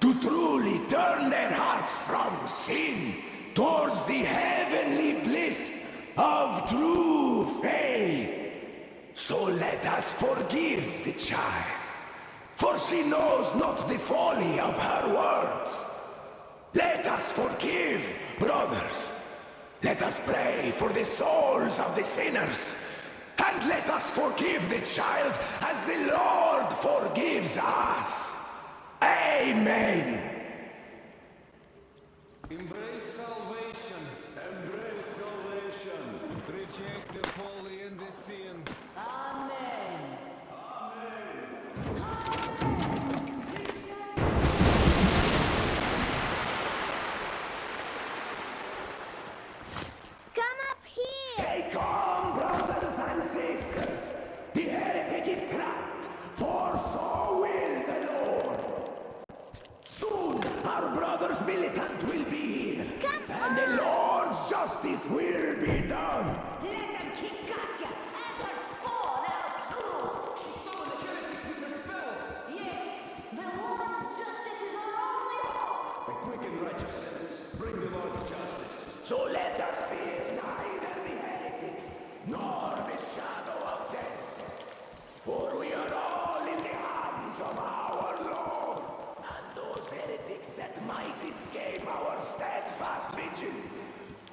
To truly turn their hearts from sin towards the heavenly bliss of true faith. So let us forgive the child, for she knows not the folly of her words. Let us forgive, brothers. Let us pray for the souls of the sinners. And let us forgive the child as the Lord forgives us. Amen. Embrace salvation. Embrace salvation. Reject the folly in the sin. Amen. Come up here! Stay calm, brothers and sisters. The heretic is trapped, for so will the Lord. Soon our brother's militant will be here, and the Lord's justice will be done. Let them keep gotcha and her spawn out too! She saw the heretics with her spells. Yes, the Lord's justice is our only hope! A quick and righteous sentence. Bring the Lord's justice. So let us fear neither the heretics nor the shadow of death. For we are all in the hands of our Lord. And those heretics that might escape our steadfast vigil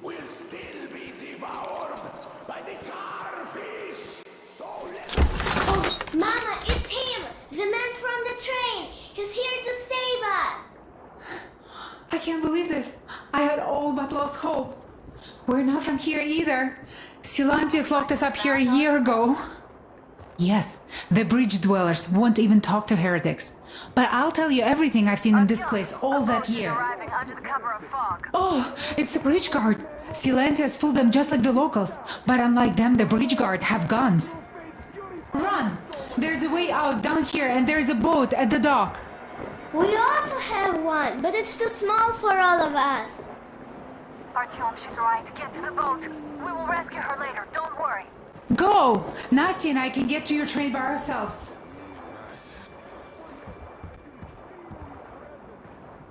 will still be devoured by the starfish. So let Oh, Mama, it's him! The man from the train! He's here to save us! I can't believe this. I had all but lost hope. We're not from here either. Silantius locked us up here a year ago. Yes, the bridge dwellers won't even talk to heretics. But I'll tell you everything I've seen in this place all that year. Arriving under the cover of fog. Oh, it's the bridge guard. Silantius fooled them just like the locals. But unlike them, the bridge guard have guns. Run! There's a way out down here and there's a boat at the dock. We also have one, but it's too small for all of us. Artyom, she's right. Get to the boat. We will rescue her later. Don't worry. Go! Nasty and I can get to your train by ourselves.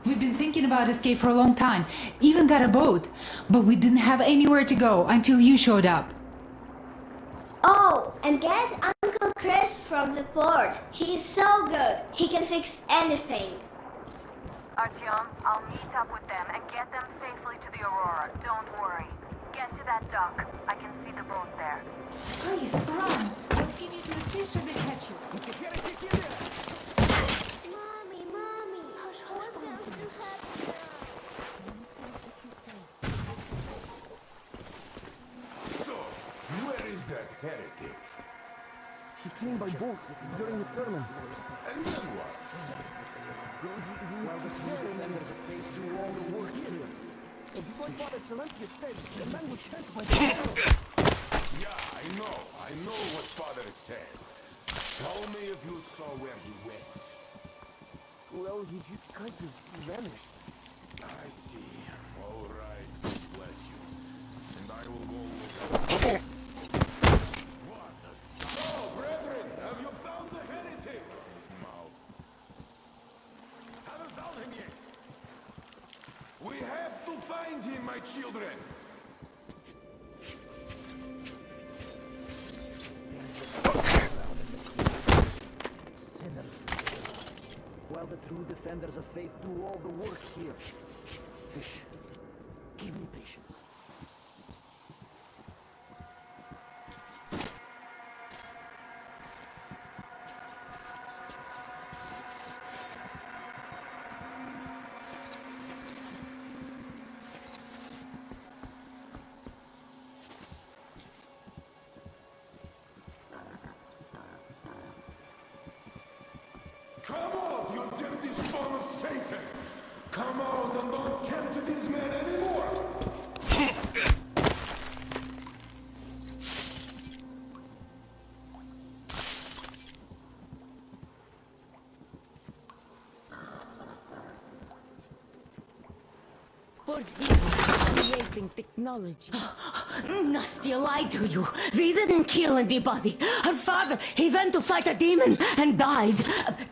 We've been thinking about escape for a long time. Even got a boat. But we didn't have anywhere to go until you showed up. Oh, and get Uncle Chris from the port. He is so good. He can fix anything. Artyom, I'll meet up with them and get them safely to the Aurora. Don't worry. Get to that dock. I can see the boat there. Please, run! I'll feed you to the fish and then catch you. Mommy, Mommy, what's going to happen? So, where is that heretic? He came by boat during the sermon. And then what? Well, the members face do all the work here. If what Father Silentius said, the man was sent by Yeah, I know what Father said. Tell me if you saw where he went. Well, he just kind of vanished. I see. All right. Bless you. And I will go look. What? Oh, brethren, have you found the heretic? No. Haven't found him yet. We have to find him, my children. Sinners. While the true defenders of faith do all the work here. Fish, give me patience. Come out, you dirty spawn of Satan! Come out Por creating technology. Nastya lied to you. We didn't kill anybody. Her father, he went to fight a demon and died.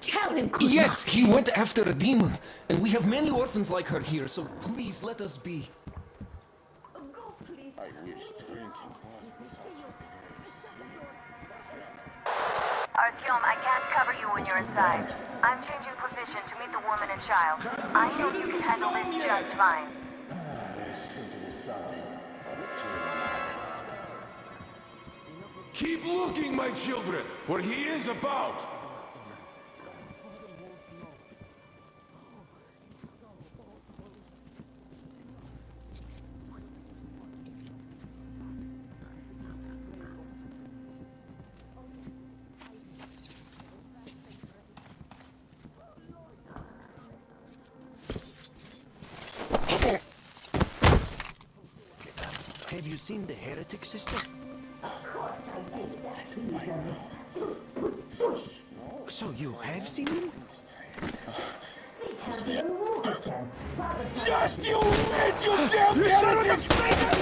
Tell him, Kuzma. Yes, he went after a demon. And we have many orphans like her here, so please let us be. Artyom, I can't cover you when you're inside. I'm changing position to meet the woman and child. I know you can handle this just fine. Keep looking, my children, for he is about. Have you seen the heretic sister? So you have seen him? Just you made you damn You son of a Satan!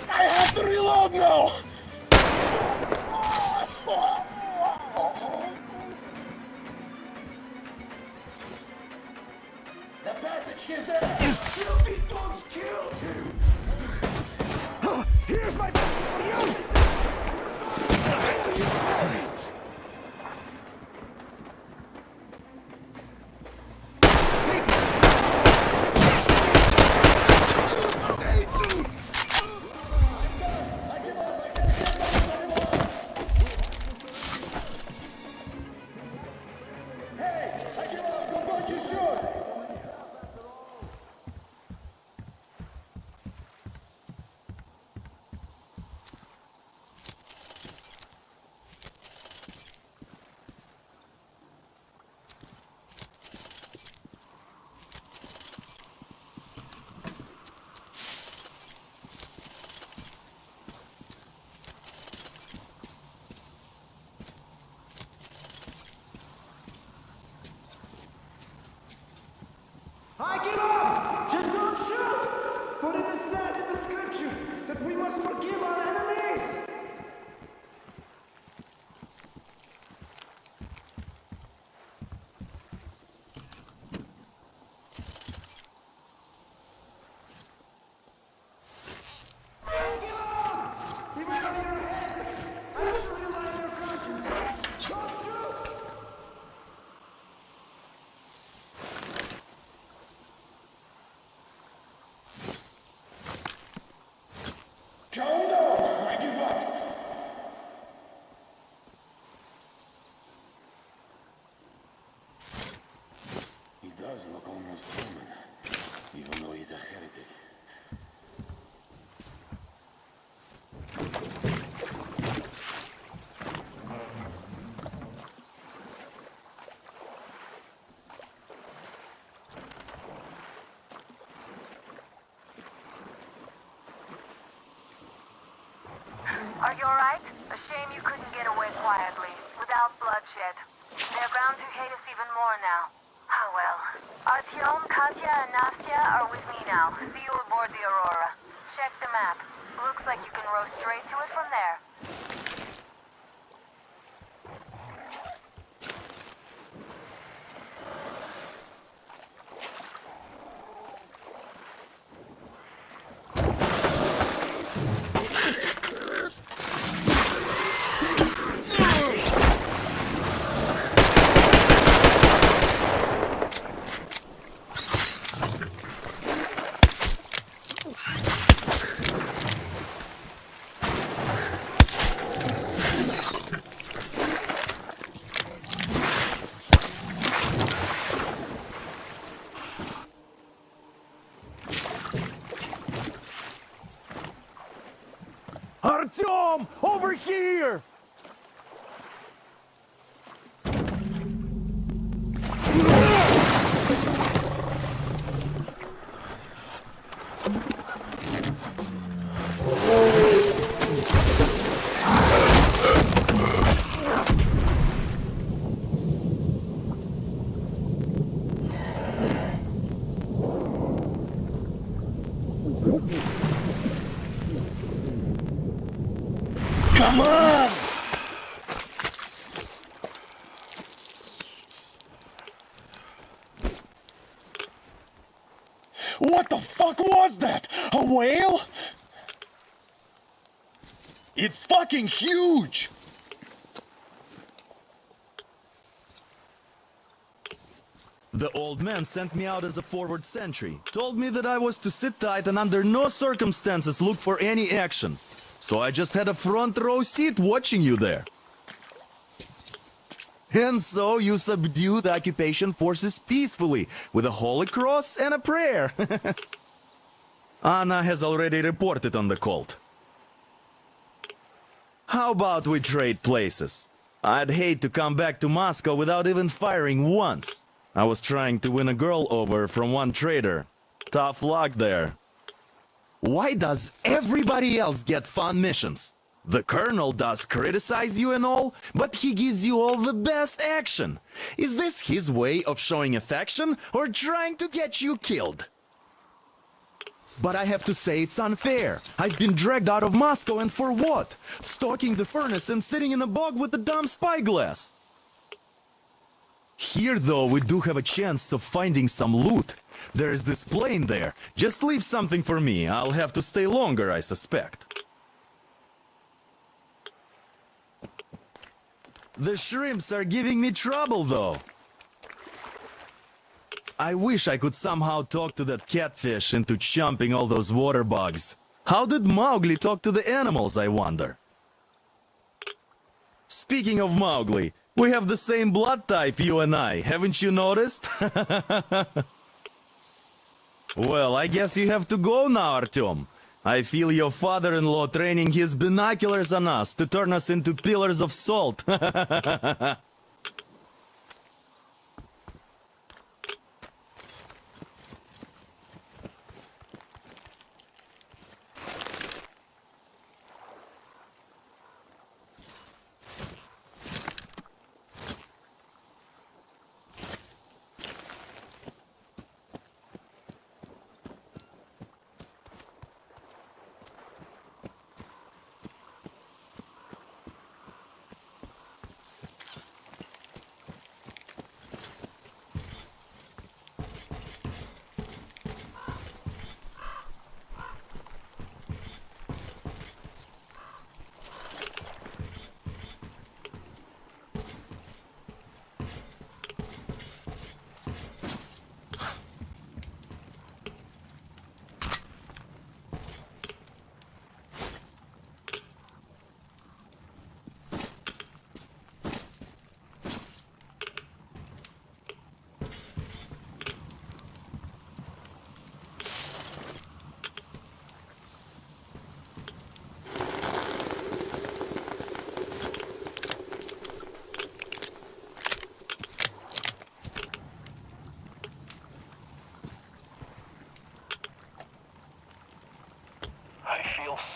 I have to reload now! The passage is there! Filthy dogs killed him! Here's my for you! I give up! Just don't shoot! For it is said in the scripture that we must forgive our enemies! I give up! Even though you're ahead, I still realize your conscience. Don't shoot! Calm down! I give up! He does look almost human, even though he's a heretic. Are you alright? A shame you couldn't get away quietly, without bloodshed. They're bound to hate us even more now. Ah well. Artyom, Katya, and Nastya are with me now. See you aboard the Aurora. Check the map. Looks like you can row straight to it from there. Artyom! Over here! Come on! What the fuck was that? A whale? It's fucking huge! The old man sent me out as a forward sentry, told me that I was to sit tight and under no circumstances look for any action. So I just had a front row seat watching you there. And so you subdue the occupation forces peacefully, with a holy cross and a prayer. Anna has already reported on the cult. How about we trade places? I'd hate to come back to Moscow without even firing once. I was trying to win a girl over from one trader. Tough luck there. Why does everybody else get fun missions? The colonel does criticize you and all, but he gives you all the best action. Is this his way of showing affection or trying to get you killed? But I have to say it's unfair. I've been dragged out of Moscow, and for what? Stalking the furnace and sitting in a bog with a dumb spyglass. Here, though, we do have a chance of finding some loot. There is this plane there. Just leave something for me. I'll have to stay longer, I suspect. The shrimps are giving me trouble, though. I wish I could somehow talk to that catfish into chomping all those water bugs. How did Mowgli talk to the animals, I wonder? Speaking of Mowgli, we have the same blood type, you and I. Haven't you noticed? Well, I guess you have to go now, Artyom. I feel your father-in-law training his binoculars on us to turn us into pillars of salt.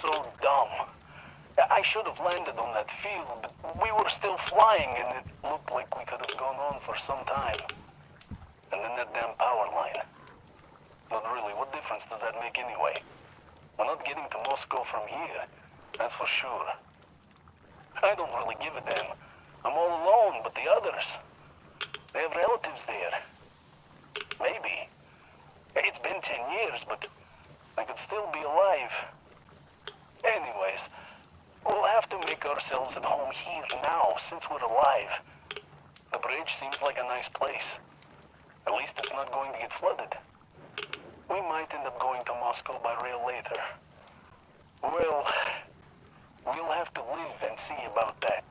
So dumb. I should have landed on that field, but we were still flying and it looked like we could have gone on for some time. And then that damn power line. But really, what difference does that make anyway? We're not getting to Moscow from here, that's for sure. I don't really give a damn. I'm all alone, but the others, they have relatives there. Maybe. It's been 10 years, but I could still be alive. Anyways, we'll have to make ourselves at home here now, since we're alive. The bridge seems like a nice place. At least it's not going to get flooded. We might end up going to Moscow by rail later. Well, we'll have to live and see about that.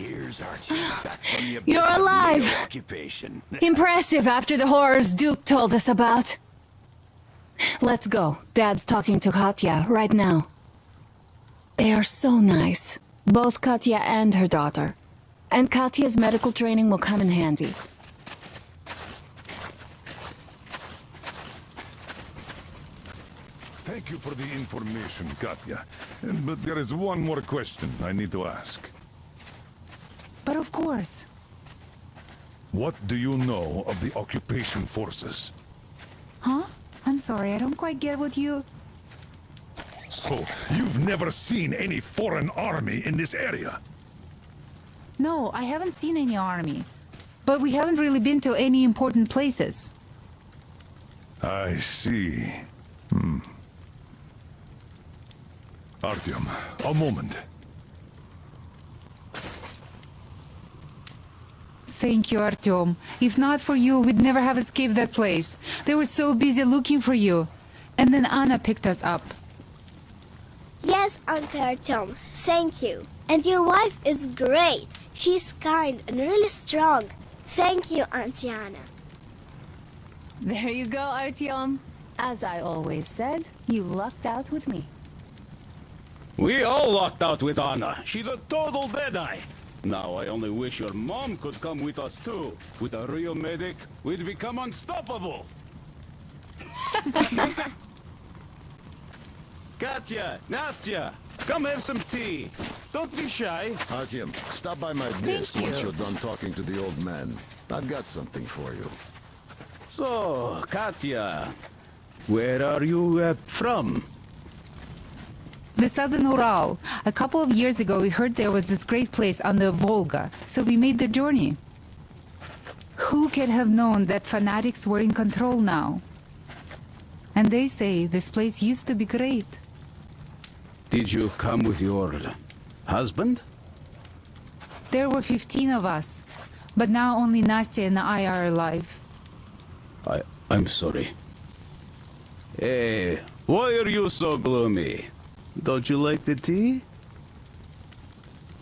Here's Archie, back from the abyss You're of alive. NATO occupation. Impressive after the horrors Duke told us about. Let's go. Dad's talking to Katya right now. They are so nice. Both Katya and her daughter. And Katya's medical training will come in handy. Thank you for the information, Katya. But there is one more question I need to ask. But of course. What do you know of the occupation forces? Huh? I'm sorry, I don't quite get what you... So, you've never seen any foreign army in this area? No, I haven't seen any army. But we haven't really been to any important places. I see. Artyom, a moment. Thank you, Artyom. If not for you, we'd never have escaped that place. They were so busy looking for you. And then Anna picked us up. Yes, Uncle Artyom, thank you. And your wife is great. She's kind and really strong. Thank you, Auntie Anna. There you go, Artyom. As I always said, you lucked out with me. We all lucked out with Anna. She's a total deadeye. Now I only wish your mom could come with us too. With a real medic, we'd become unstoppable. Katya, Nastya, come have some tea. Don't be shy. Artyom, stop by my desk once you're done talking to the old man. I've got something for you. So, Katya, where are you from? The southern Ural. A couple of years ago, we heard there was this great place on the Volga, so we made the journey. Who could have known that fanatics were in control now? And they say this place used to be great. Did you come with your husband? There were 15 of us, but now only Nastya and I are alive. I'm sorry. Hey, why are you so gloomy? Don't you like the tea?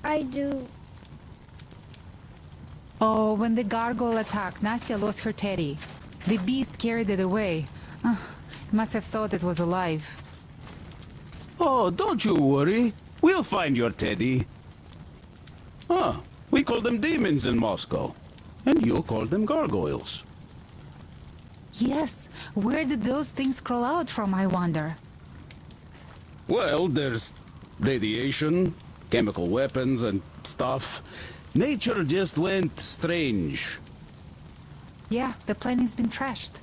I do. Oh, when the gargoyle attacked, Nastya lost her teddy. The beast carried it away. It must have thought it was alive. Oh, don't you worry. We'll find your teddy. We call them demons in Moscow. And you call them gargoyles. Yes, where did those things crawl out from, I wonder? Well, there's radiation, chemical weapons and stuff. Nature just went strange. Yeah, the planet's been trashed.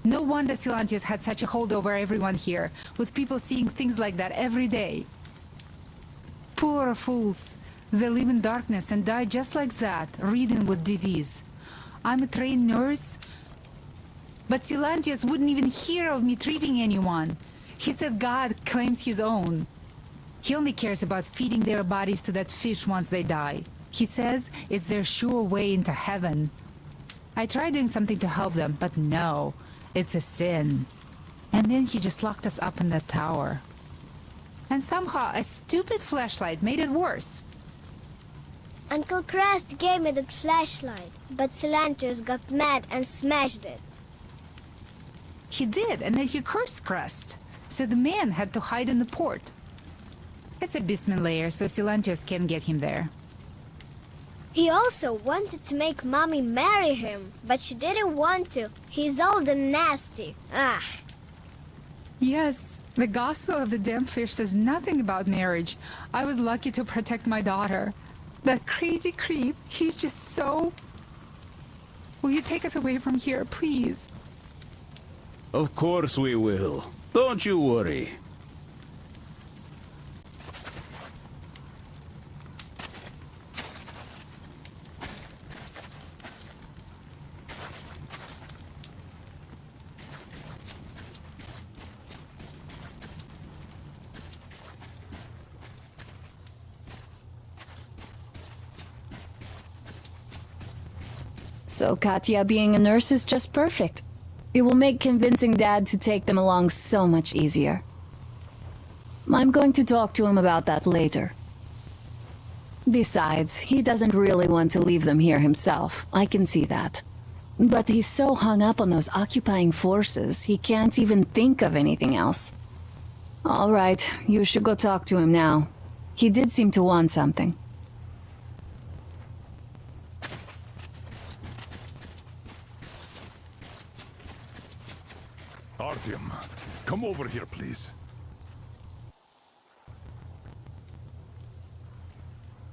No wonder Silantius had such a hold over everyone here, with people seeing things like that every day. Poor fools. They live in darkness and die just like that, ridden with disease. I'm a trained nurse, but Silantius wouldn't even hear of me treating anyone. He said God claims his own. He only cares about feeding their bodies to that fish once they die. He says it's their sure way into heaven. I tried doing something to help them, but no, it's a sin. And then he just locked us up in that tower. And somehow a stupid flashlight made it worse. Uncle Crest gave me that flashlight, but Silantius got mad and smashed it. He did, and then he cursed Crest. So the man had to hide in the port. It's a basement layer, so Silantius can't get him there. He also wanted to make Mommy marry him, but she didn't want to. He's old and nasty. Ah. Yes, the Gospel of the Damned Fish says nothing about marriage. I was lucky to protect my daughter. That crazy creep, he's just so... Will you take us away from here, please? Of course we will. Don't you worry. So Katya being a nurse is just perfect. It will make convincing Dad to take them along so much easier. I'm going to talk to him about that later. Besides, he doesn't really want to leave them here himself. I can see that. But he's so hung up on those occupying forces, he can't even think of anything else. All right, you should go talk to him now. He did seem to want something. Artyom, come over here, please.